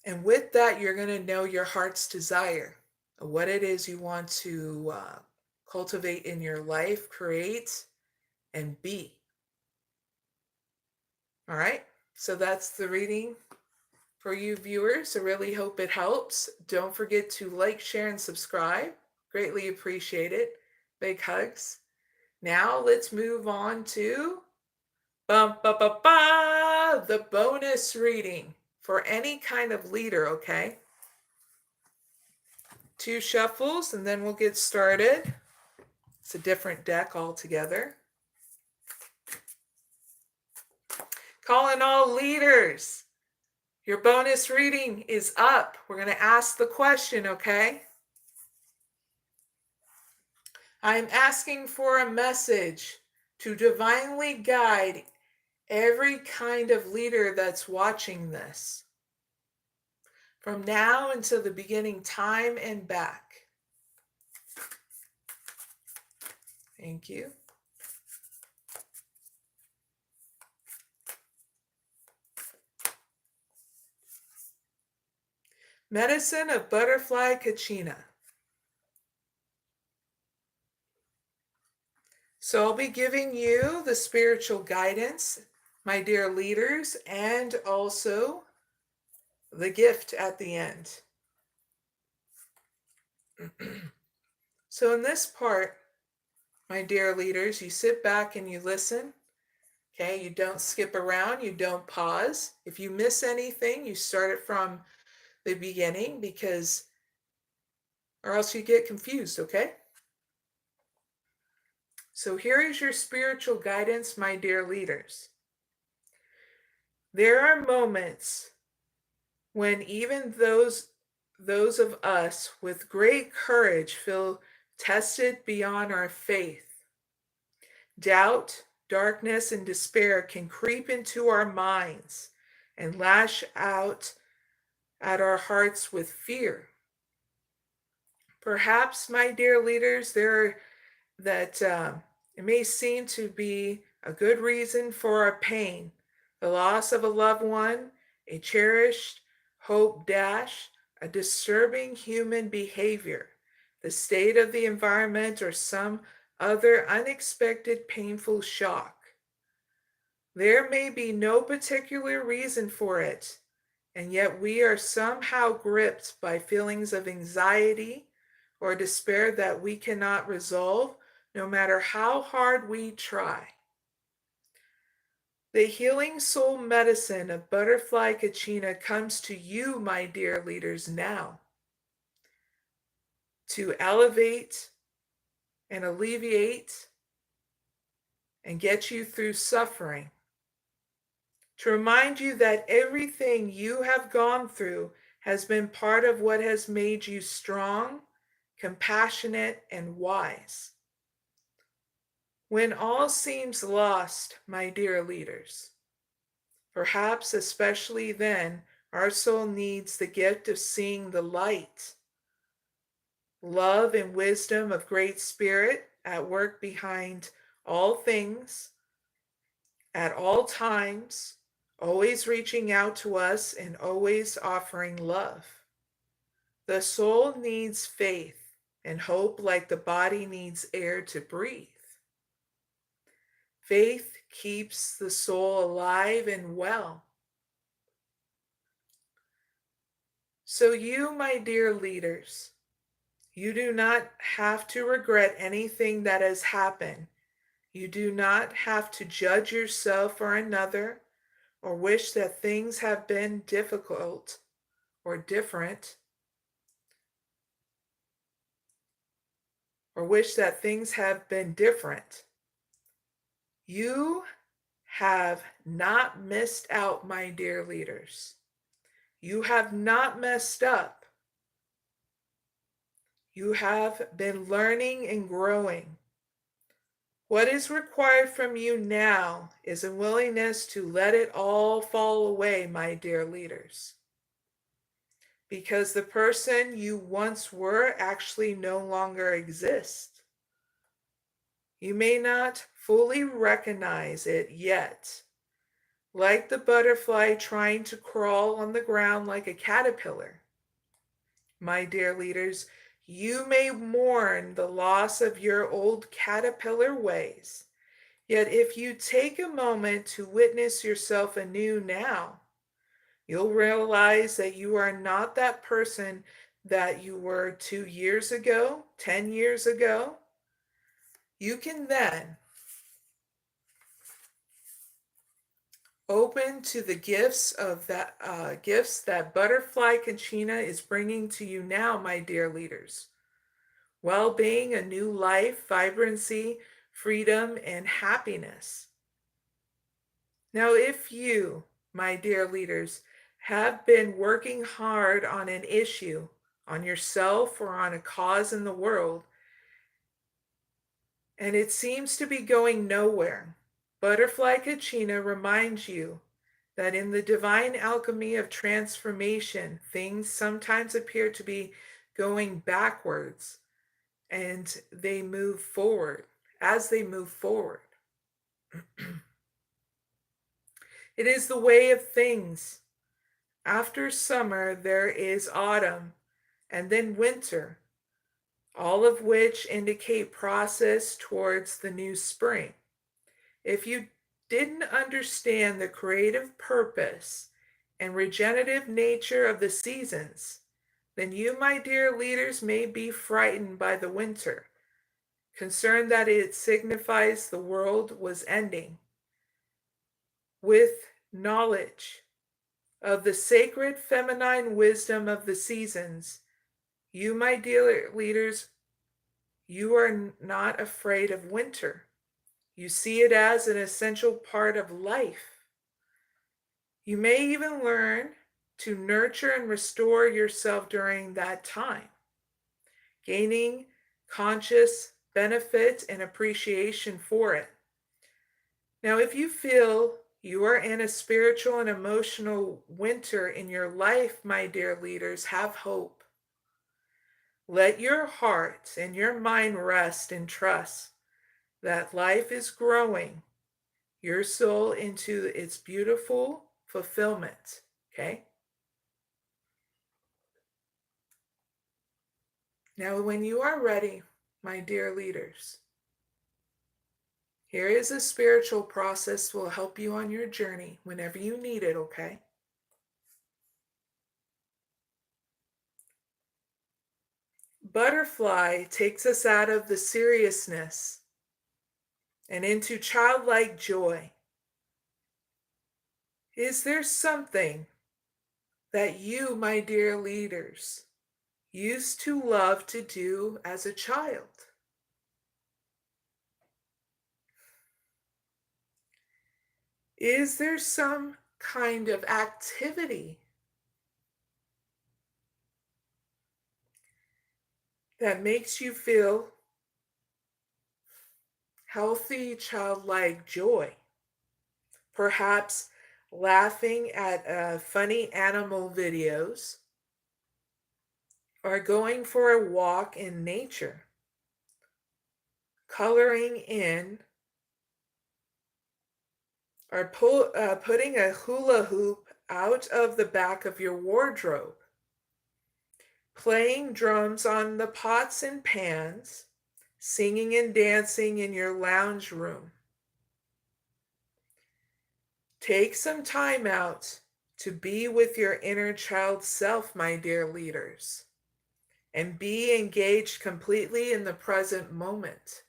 And with that, you're going to know your heart's desire, what it is you want to cultivate in your life, create, and be. All right, so that's the reading for you viewers. I really hope it helps. Don't forget to like, share, and subscribe. Greatly appreciate it. Big hugs. Now let's move on to the bonus reading for any kind of leader, okay? 2 shuffles and then we'll get started. It's a different deck altogether. Calling all leaders. Your bonus reading is up. We're going to ask the question, okay? I'm asking for a message to divinely guide every kind of leader that's watching this, from now until the beginning time and back. Thank you. Medicine of Butterfly Kachina. So I'll be giving you the spiritual guidance, my dear leaders, and also the gift at the end. So in this part, my dear leaders, you sit back and you listen. Okay, you don't skip around, you don't pause. If you miss anything, you start it from the beginning, because or else you get confused, okay? So here is your spiritual guidance, my dear leaders. There are moments when even those of us with great courage feel tested beyond our faith. Doubt, darkness, and despair can creep into our minds and lash out at our hearts with fear. Perhaps, my dear leaders, it may seem to be a good reason for our pain, the loss of a loved one, a cherished hope dash, a disturbing human behavior, the state of the environment, or some other unexpected painful shock. There may be no particular reason for it, and yet we are somehow gripped by feelings of anxiety or despair that we cannot resolve, no matter how hard we try. The healing soul medicine of Butterfly Kachina comes to you, my dear leaders, now to elevate and alleviate and get you through suffering, to remind you that everything you have gone through has been part of what has made you strong, compassionate, and wise. When all seems lost, my dear leaders, perhaps especially then, our soul needs the gift of seeing the light, love, and wisdom of Great Spirit at work behind all things, at all times, always reaching out to us and always offering love. The soul needs faith and hope like the body needs air to breathe. Faith keeps the soul alive and well. So you, my dear leaders, you do not have to regret anything that has happened. You do not have to judge yourself or another, or wish that things have been difficult or different, or wish that things have been different. You have not missed out, my dear leaders. You have not messed up. You have been learning and growing. What is required from you now is a willingness to let it all fall away, my dear leaders. Because the person you once were actually no longer exists. You may not fully recognize it yet. Like the butterfly trying to crawl on the ground like a caterpillar. My dear leaders, you may mourn the loss of your old caterpillar ways. Yet if you take a moment to witness yourself anew now, you'll realize that you are not that person that you were 2 years ago, 10 years ago. You can then open to the gifts that butterfly Kachina is bringing to you now, my dear leaders. Well-being, a new life, vibrancy, freedom, and happiness. Now, if you, my dear leaders, have been working hard on an issue, on yourself or on a cause in the world, and it seems to be going nowhere, Butterfly Kachina reminds you that in the divine alchemy of transformation, things sometimes appear to be going backwards and they move forward. As they move forward, it is the way of things. After summer, there is autumn and then winter, all of which indicate process towards the new spring. If you didn't understand the creative purpose and regenerative nature of the seasons, then you, my dear leaders, may be frightened by the winter, concerned that it signifies the world was ending. With knowledge of the sacred feminine wisdom of the seasons, you, my dear leaders, you are not afraid of winter. You see it as an essential part of life. You may even learn to nurture and restore yourself during that time, gaining conscious benefit and appreciation for it. Now, if you feel you are in a spiritual and emotional winter in your life, my dear leaders, have hope. Let your heart and your mind rest and trust that life is growing your soul into its beautiful fulfillment. Okay? Now, when you are ready, my dear leaders, here is a spiritual process that will help you on your journey whenever you need it, okay? Butterfly takes us out of the seriousness and into childlike joy. Is there something that you, my dear leaders, used to love to do as a child? Is there some kind of activity that makes you feel healthy, childlike joy? Perhaps laughing at funny animal videos, or going for a walk in nature, coloring in, or putting a hula hoop out of the back of your wardrobe, playing drums on the pots and pans, singing and dancing in your lounge room. Take some time out to be with your inner child self, my dear leaders, and be engaged completely in the present moment.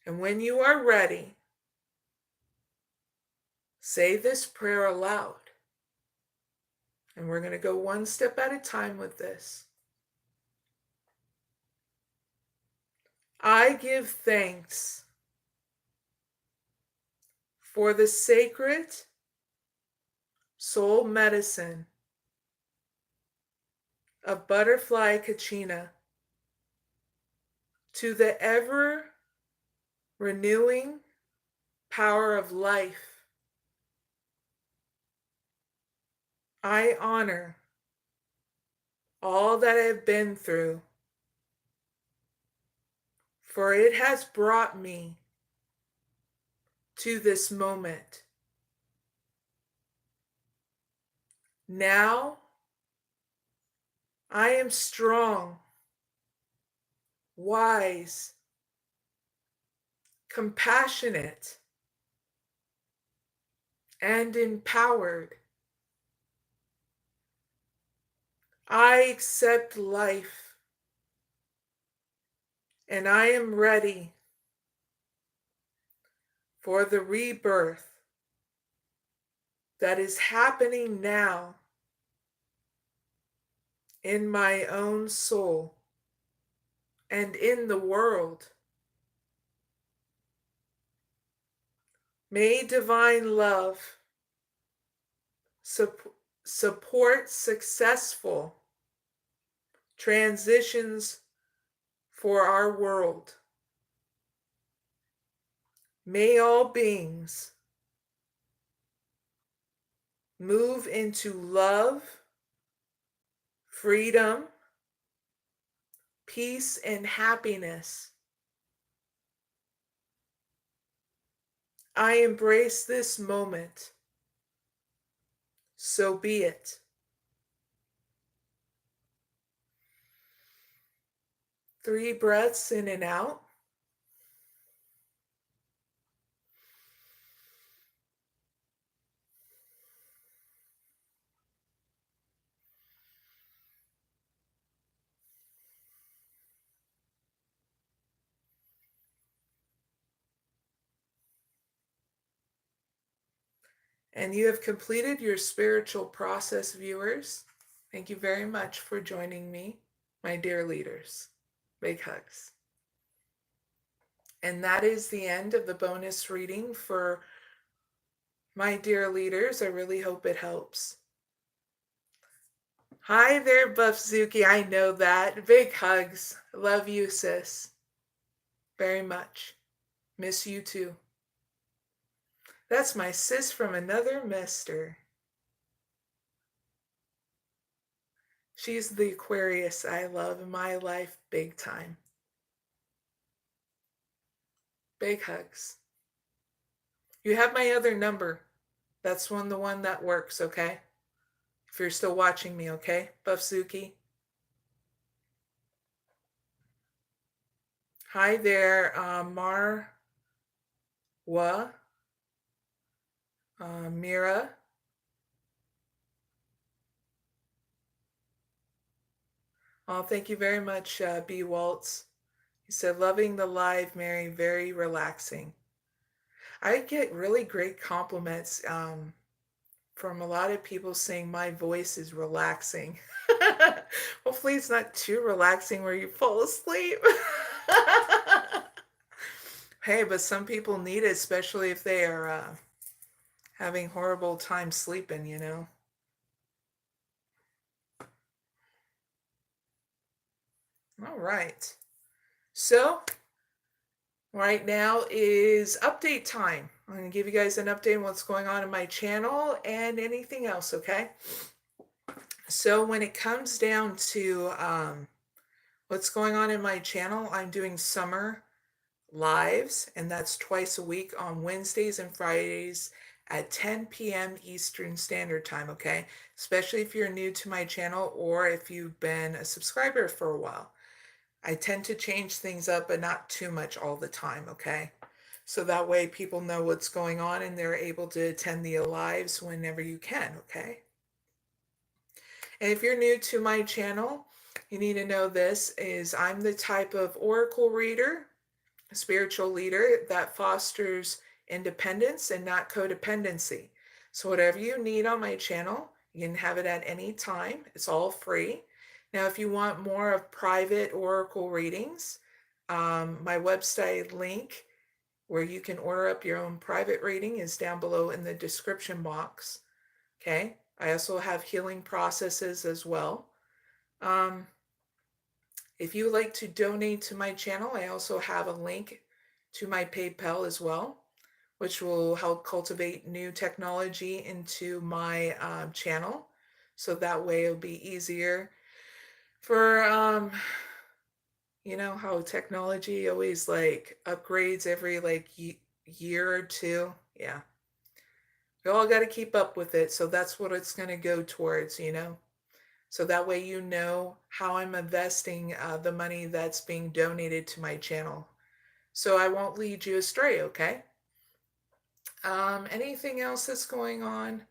And when you are ready, say this prayer aloud. And we're going to go one step at a time with this. I give thanks for the sacred soul medicine of butterfly kachina to the ever renewing power of life, I honor all that I've been through, for it has brought me to this moment. Now I am strong, wise, compassionate, and empowered. I accept life, and I am ready for the rebirth that is happening now in my own soul and in the world. May divine love support successful transitions for our world. May all beings move into love, freedom, peace, and happiness. I embrace this moment. So be it. 3 breaths in and out. And you have completed your spiritual process, viewers. Thank you very much for joining me, my dear leaders. Big hugs. And that is the end of the bonus reading for my dear leaders. I really hope it helps. Hi there, Buffzuki. I know that. Big hugs. Love you, sis. Very much. Miss you too. That's my sis from another mister. She's the Aquarius I love in my life big time. Big hugs. You have my other number. That's the one that works, okay? If you're still watching me, okay? Buffzuki. Hi there, Marwa. Mira. Oh, thank you very much, B. Waltz. He said, loving the live, Mary, very relaxing. I get really great compliments from a lot of people saying my voice is relaxing. Hopefully it's not too relaxing where you fall asleep. Hey, but some people need it, especially if they are having horrible time sleeping, you know. All right. So right now is update time. I'm going to give you guys an update on what's going on in my channel and anything else, okay? So when it comes down to what's going on in my channel, I'm doing summer lives, and that's twice a week on Wednesdays and Fridays at 10 p.m. Eastern Standard Time, okay? Especially if you're new to my channel or if you've been a subscriber for a while. I tend to change things up, but not too much all the time, okay? So that way people know what's going on and they're able to attend the lives whenever you can, okay? And if you're new to my channel, you need to know this is I'm the type of oracle reader, a spiritual leader that fosters independence and not codependency. So whatever you need on my channel, you can have it at any time. It's all free. Now, if you want more of private oracle readings, my website link where you can order up your own private reading is down below in the description box. Okay. I also have healing processes as well. Um, if you like to donate to my channel, I also have a link to my PayPal as well, which will help cultivate new technology into my channel. So that way it'll be easier for, you know how technology always like upgrades every like year or two. Yeah. We all got to keep up with it. So that's what it's going to go towards, you know. So that way you know how I'm investing the money that's being donated to my channel. So I won't lead you astray, okay? Anything else that's going on?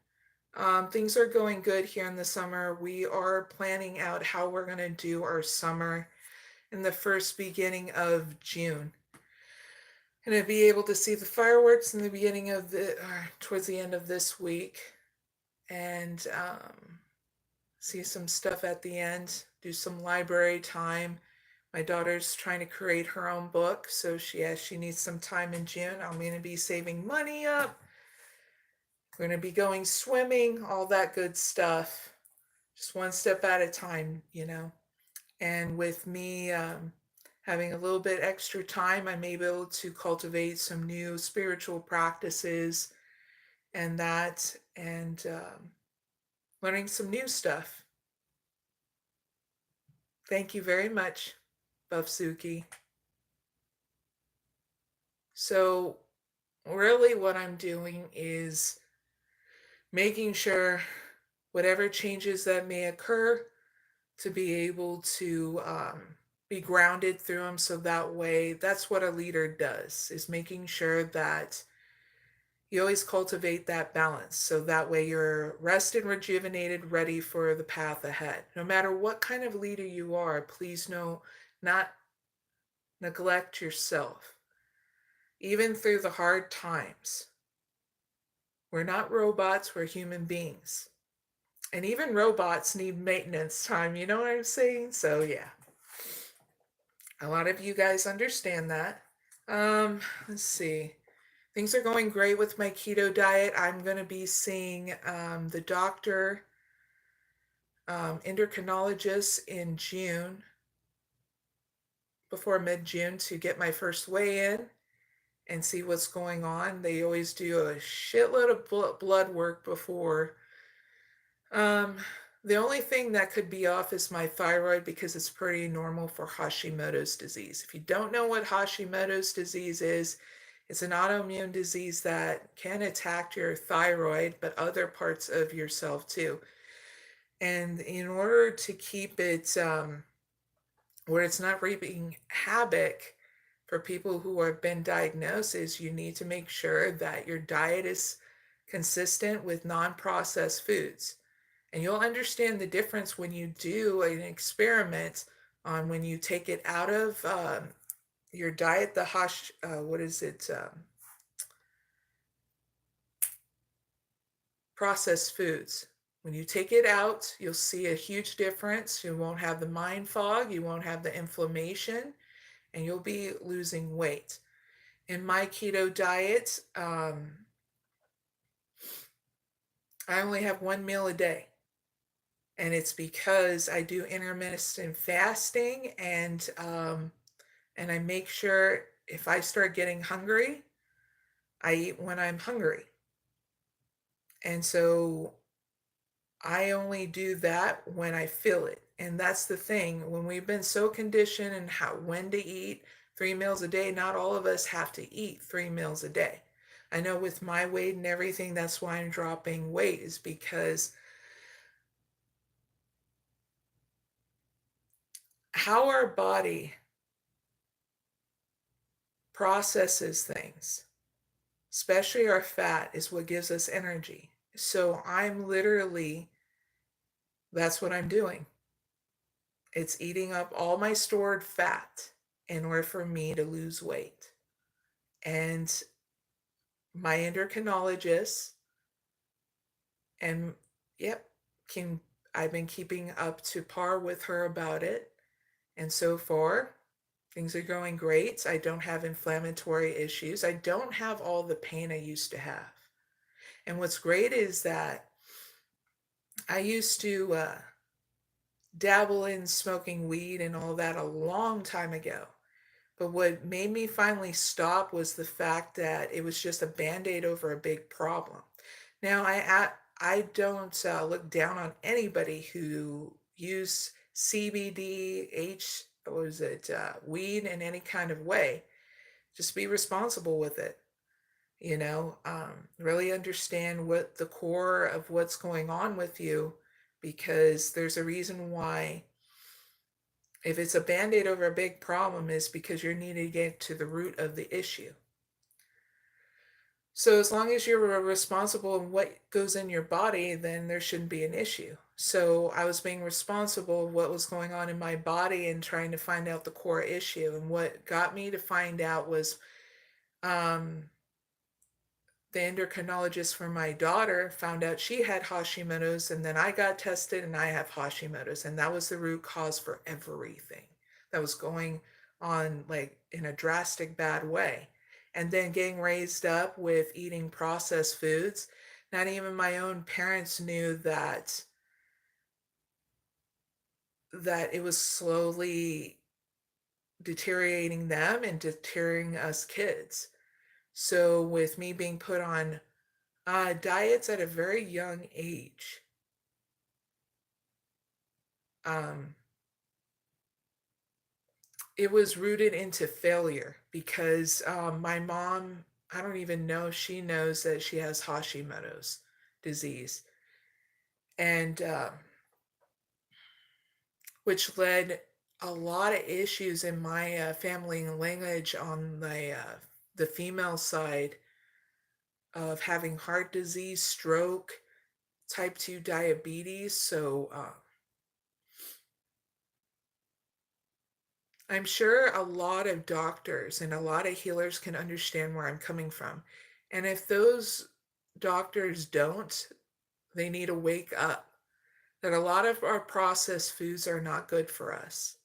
Things are going good here in the summer. We are planning out how we're going to do our summer in the first beginning of June. Going to be able to see the fireworks in the beginning of towards the end of this week, and see some stuff at the end, do some library time. My daughter's trying to create her own book, so she needs some time in June. I'm going to be saving money up. We're going to be going swimming, all that good stuff. Just one step at a time, you know. And with me having a little bit extra time, I'm able to cultivate some new spiritual practices and that, and learning some new stuff. Thank you very much, Buffsuki. So really what I'm doing is making sure whatever changes that may occur to be able to be grounded through them, so that way that's what a leader does, is making sure that you always cultivate that balance, so that way you're rested, rejuvenated, ready for the path ahead. No matter what kind of leader you are, please not neglect yourself, even through the hard times. We're not robots, we're human beings. And even robots need maintenance time, you know what I'm saying? So yeah. A lot of you guys understand that. Let's see. Things are going great with my keto diet. I'm going to be seeing the doctor, endocrinologist in June, before mid-June, to get my first weigh-in and see what's going on. They always do a shitload of blood work before. The only thing that could be off is my thyroid, because it's pretty normal for Hashimoto's disease. If you don't know what Hashimoto's disease is, it's an autoimmune disease that can attack your thyroid, but other parts of yourself too. And in order to keep it where it's not reaping havoc for people who have been diagnosed, is you need to make sure that your diet is consistent with non-processed foods. And you'll understand the difference when you do an experiment on when you take it out of your diet, processed foods. When you take it out, you'll see a huge difference. You won't have the mind fog, you won't have the inflammation, and you'll be losing weight. In my keto diet, I only have one meal a day. And it's because I do intermittent fasting, and I make sure if I start getting hungry, I eat when I'm hungry. And so I only do that when I feel it. And that's the thing. When we've been so conditioned in when to eat 3 meals a day, not all of us have to eat 3 meals a day. I know with my weight and everything, that's why I'm dropping weight, is because how our body processes things, especially our fat, is what gives us energy. So that's what I'm doing. It's eating up all my stored fat in order for me to lose weight. And my endocrinologist, and yep, I've been keeping up to par with her about it. And so far, things are going great. I don't have inflammatory issues. I don't have all the pain I used to have. And what's great is that I used to dabble in smoking weed and all that a long time ago. But what made me finally stop was the fact that it was just a band-aid over a big problem. Now, I don't look down on anybody who use CBD, what was it, weed in any kind of way. Just be responsible with it. Really understand what the core of what's going on with you, because there's a reason why. If it's a band-aid over a big problem, is because you're needing to get to the root of the issue. So as long as you're responsible in what goes in your body, then there shouldn't be an issue. So I was being responsible of what was going on in my body and trying to find out the core issue. And what got me to find out was um, the endocrinologist for my daughter found out she had Hashimoto's, and then I got tested and I have Hashimoto's, and that was the root cause for everything that was going on, like in a drastic bad way. And then getting raised up with eating processed foods, not even my own parents knew that it was slowly deteriorating them and deteriorating us kids. So with me being put on diets at a very young age, um, it was rooted into failure because my mom, I don't even know if she knows that she has Hashimoto's disease. And which led a lot of issues in my family lineage on the female side of having heart disease, stroke, type 2 diabetes. So I'm sure a lot of doctors and a lot of healers can understand where I'm coming from. And if those doctors don't, they need to wake up that a lot of our processed foods are not good for us.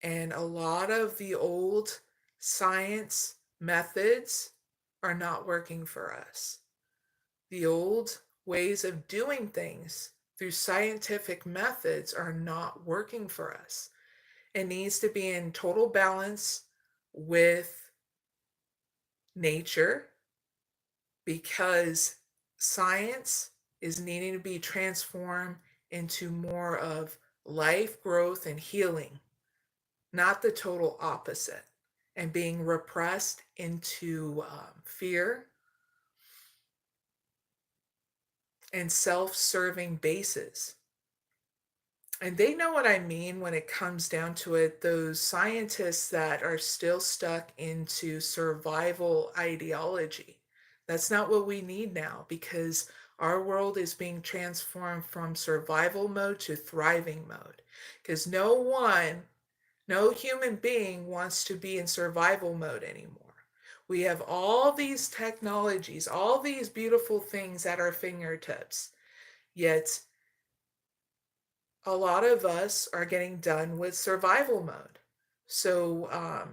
And a lot of the old science methods are not working for us. The old ways of doing things through scientific methods are not working for us. It needs to be in total balance with nature, because science is needing to be transformed into more of life growth and healing, not the total opposite, and being repressed into fear and self-serving bases. And they know what I mean when it comes down to it. Those scientists that are still stuck into survival ideology. That's not what we need now, because our world is being transformed from survival mode to thriving mode. Because no human being wants to be in survival mode anymore. We have all these technologies, all these beautiful things at our fingertips, yet a lot of us are getting done with survival mode. So,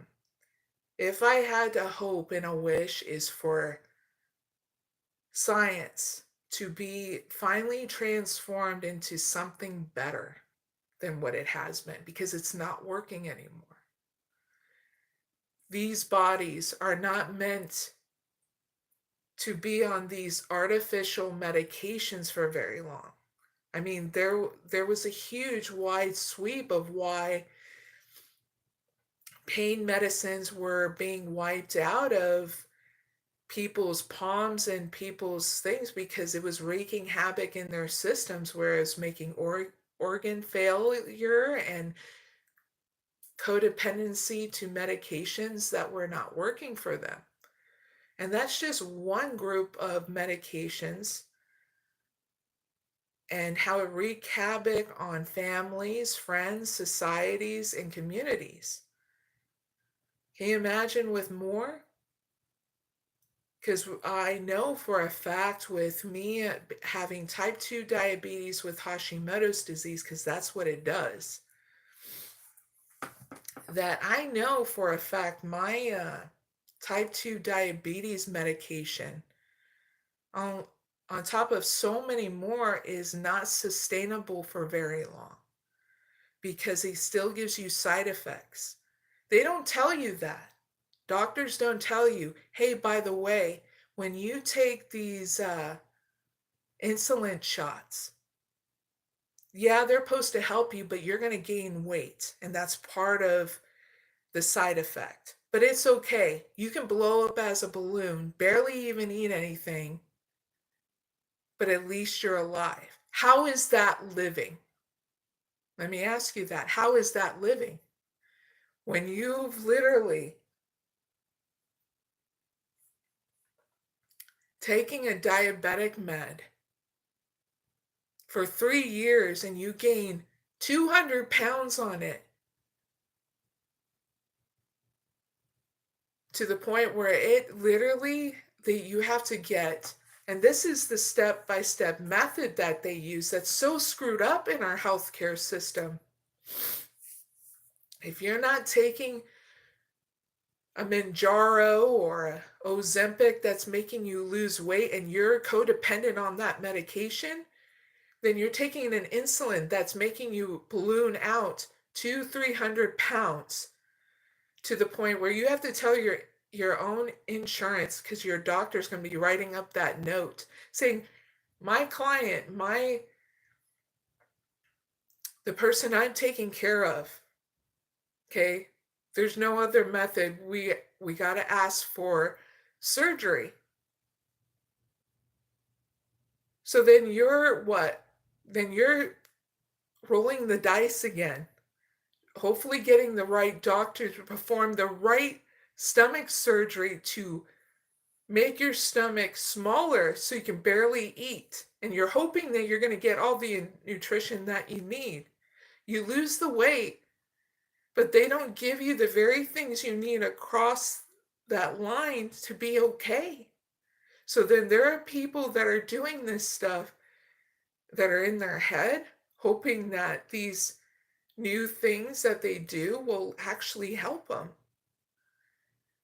if I had a hope and a wish, is for science to be finally transformed into something better than what it has been, because it's not working anymore. These bodies are not meant to be on these artificial medications for very long. I mean, there was a huge wide sweep of why pain medicines were being wiped out of people's palms and people's things, because it was wreaking havoc in their systems, whereas making organ failure and codependency to medications that were not working for them. And that's just one group of medications, and how it wreaked havoc on families, friends, societies, and communities. Can you imagine with more? Because I know for a fact, with me having type 2 diabetes with Hashimoto's disease, because that's what it does, that I know for a fact my type 2 diabetes medication, on top of so many more, is not sustainable for very long. because he still gives you side effects. They don't tell you that. Doctors don't tell you, hey, by the way, when you take these insulin shots, yeah, they're supposed to help you, but you're going to gain weight. And that's part of the side effect. But it's okay. You can blow up as a balloon, barely even eat anything, but at least you're alive. How is that living? Let me ask you that. How is that living? When you've literally taking a diabetic med for 3 years and you gain 200 pounds on it to the point where it literally that you have to get, and this is the step-by-step method that they use that's so screwed up in our healthcare system. If you're not taking a Manjaro or a Ozempic that's making you lose weight and you're codependent on that medication, then you're taking an insulin that's making you balloon out 200-300 pounds to the point where you have to tell your own insurance, because your doctor's going to be writing up that note saying, my client, the person I'm taking care of, okay, there's no other method. We got to ask for surgery. So then you're what? Then you're rolling the dice again. Hopefully getting the right doctor to perform the right stomach surgery to make your stomach smaller so you can barely eat. And you're hoping that you're going to get all the nutrition that you need. You lose the weight, but they don't give you the very things you need across that line to be okay. So then there are people that are doing this stuff that are in their head, hoping that these new things that they do will actually help them.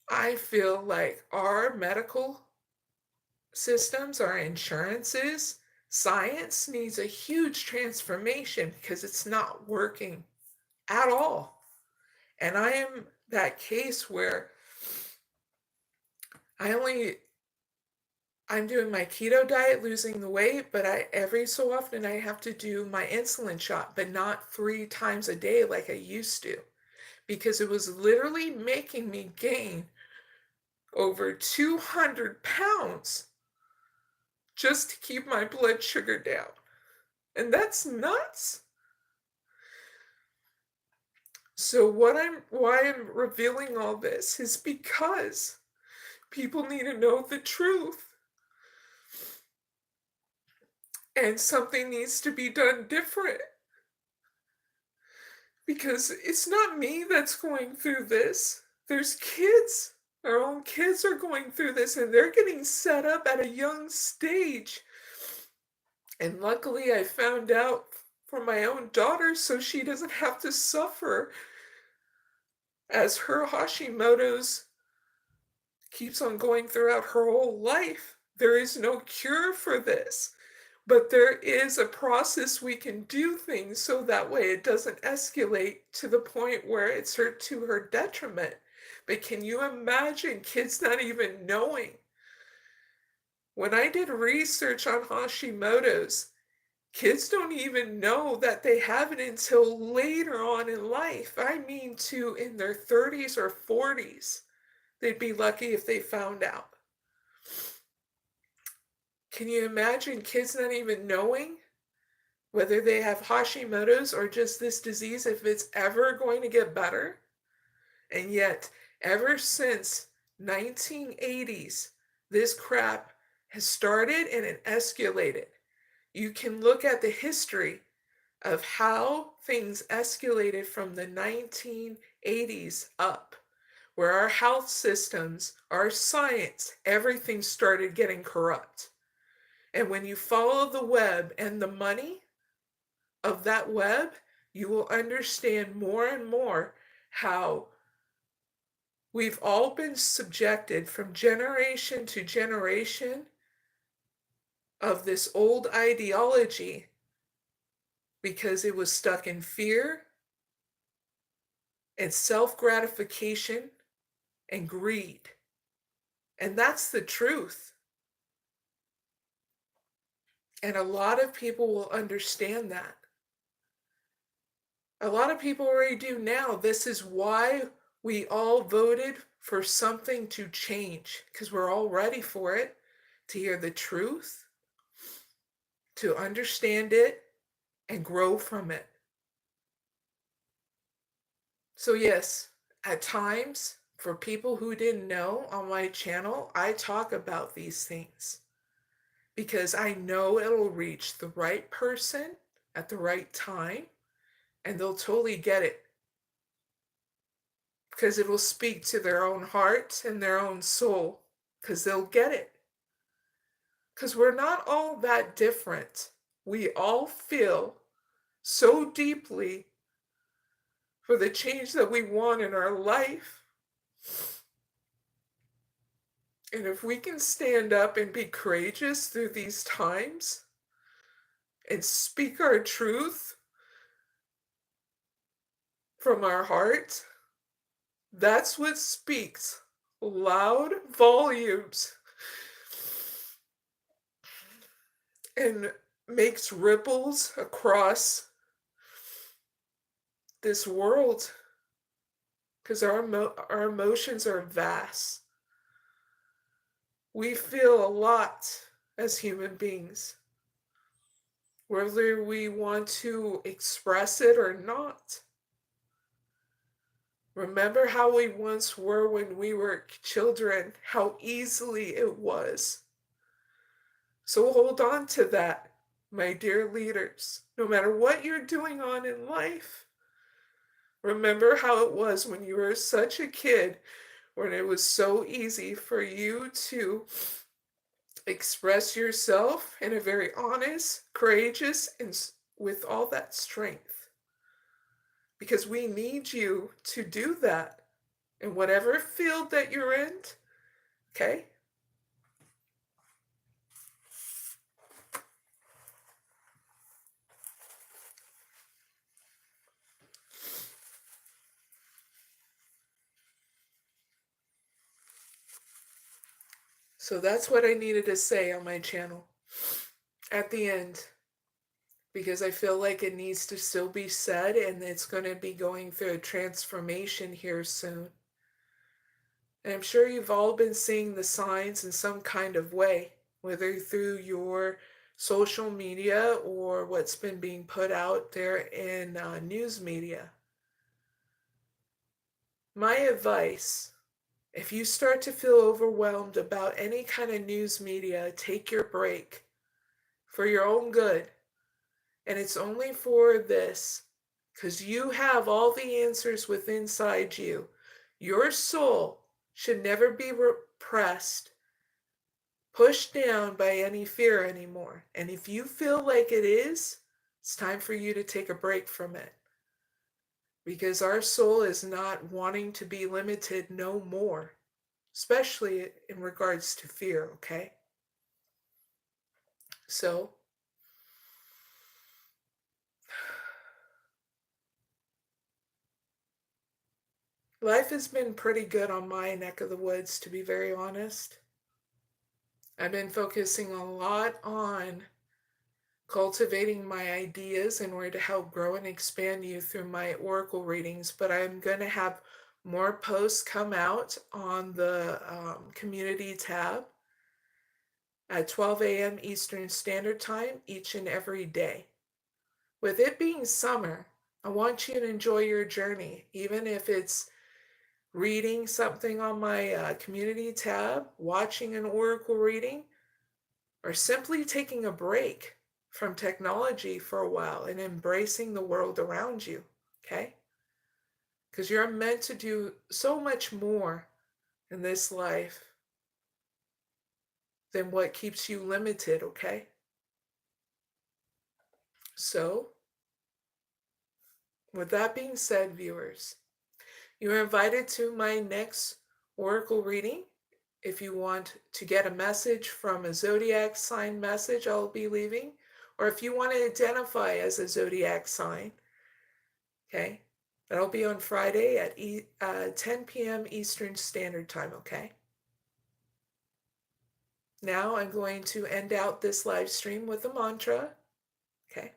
I feel like our medical systems, our insurances, science needs a huge transformation because it's not working at all. And I am that case where I'm doing my keto diet, losing the weight, but every so often I have to do my insulin shot, but not 3 times a day like I used to, because it was literally making me gain over 200 pounds just to keep my blood sugar down. And that's nuts. So why I'm revealing all this is because people need to know the truth. And something needs to be done different. Because it's not me that's going through this. There's kids. Our own kids are going through this, and they're getting set up at a young stage. And luckily I found out for my own daughter so she doesn't have to suffer as her Hashimoto's keeps on going throughout her whole life. There is no cure for this, but there is a process we can do things so that way it doesn't escalate to the point where it's to her detriment. But can you imagine kids not even knowing? When I did research on Hashimoto's, kids don't even know that they have it until later on in life. I mean, in their 30s or 40s. They'd be lucky if they found out. Can you imagine kids not even knowing whether they have Hashimoto's or just this disease, if it's ever going to get better? And yet, ever since 1980s, this crap has started and it escalated. You can look at the history of how things escalated from the 1980s up, where our health systems, our science, everything started getting corrupt. And when you follow the web and the money of that web, you will understand more and more how we've all been subjected from generation to generation of this old ideology because it was stuck in fear, and self-gratification and greed. And that's the truth. And a lot of people will understand that. A lot of people already do now. This is why we all voted for something to change, because we're all ready for it, to hear the truth, to understand it, and grow from it. So yes, at times, for people who didn't know, on my channel, I talk about these things because I know it'll reach the right person at the right time, and they'll totally get it because it will speak to their own heart and their own soul, because they'll get it. Because we're not all that different. We all feel so deeply for the change that we want in our life. And if we can stand up and be courageous through these times and speak our truth from our heart, that's what speaks loud volumes and makes ripples across this world, because our emotions are vast. We feel a lot as human beings, whether we want to express it or not. Remember how we once were when we were children, how easily it was. So hold on to that, my dear leaders. No matter what you're doing on in life, remember how it was when you were such a kid, when it was so easy for you to express yourself in a very honest, courageous, and with all that strength. Because we need you to do that in whatever field that you're in, okay? So that's what I needed to say on my channel at the end, because I feel like it needs to still be said, and it's going to be going through a transformation here soon. And I'm sure you've all been seeing the signs in some kind of way, whether through your social media or what's been being put out there in news media. My advice, if you start to feel overwhelmed about any kind of news media, take your break for your own good. And it's only for this, because you have all the answers within inside you. Your soul should never be repressed, pushed down by any fear anymore. And if you feel like it is, it's time for you to take a break from it. Because our soul is not wanting to be limited no more, especially in regards to fear, okay? So, life has been pretty good on my neck of the woods, to be very honest. I've been focusing a lot on cultivating my ideas in order to help grow and expand you through my oracle readings, but I'm going to have more posts come out on the community tab at 12 a.m. Eastern Standard Time each and every day. With it being summer, I want you to enjoy your journey, even if it's reading something on my community tab, watching an oracle reading, or simply taking a break from technology for a while and embracing the world around you, okay? Because you're meant to do so much more in this life than what keeps you limited, okay? So, with that being said, viewers, you are invited to my next oracle reading. If you want to get a message from a zodiac sign message I'll be leaving, or if you want to identify as a zodiac sign, okay, That'll be on Friday at 10 p.m. Eastern Standard Time, okay? Now I'm going to end out this live stream with a mantra, okay?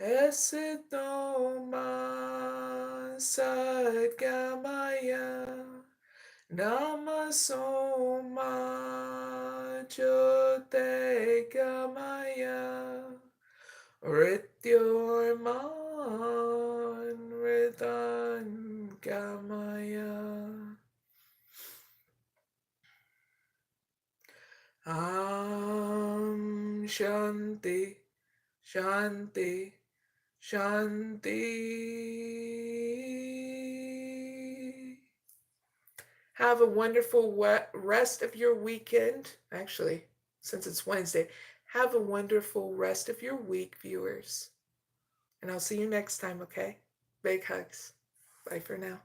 Esitoma sadgamaya namasoma jyotegamaya rityorman ritangamaya Shanti Shanti Shanti. Have a wonderful rest of your weekend. Actually, since it's Wednesday, have a wonderful rest of your week, viewers. And I'll see you next time, okay? Big hugs. Bye for now.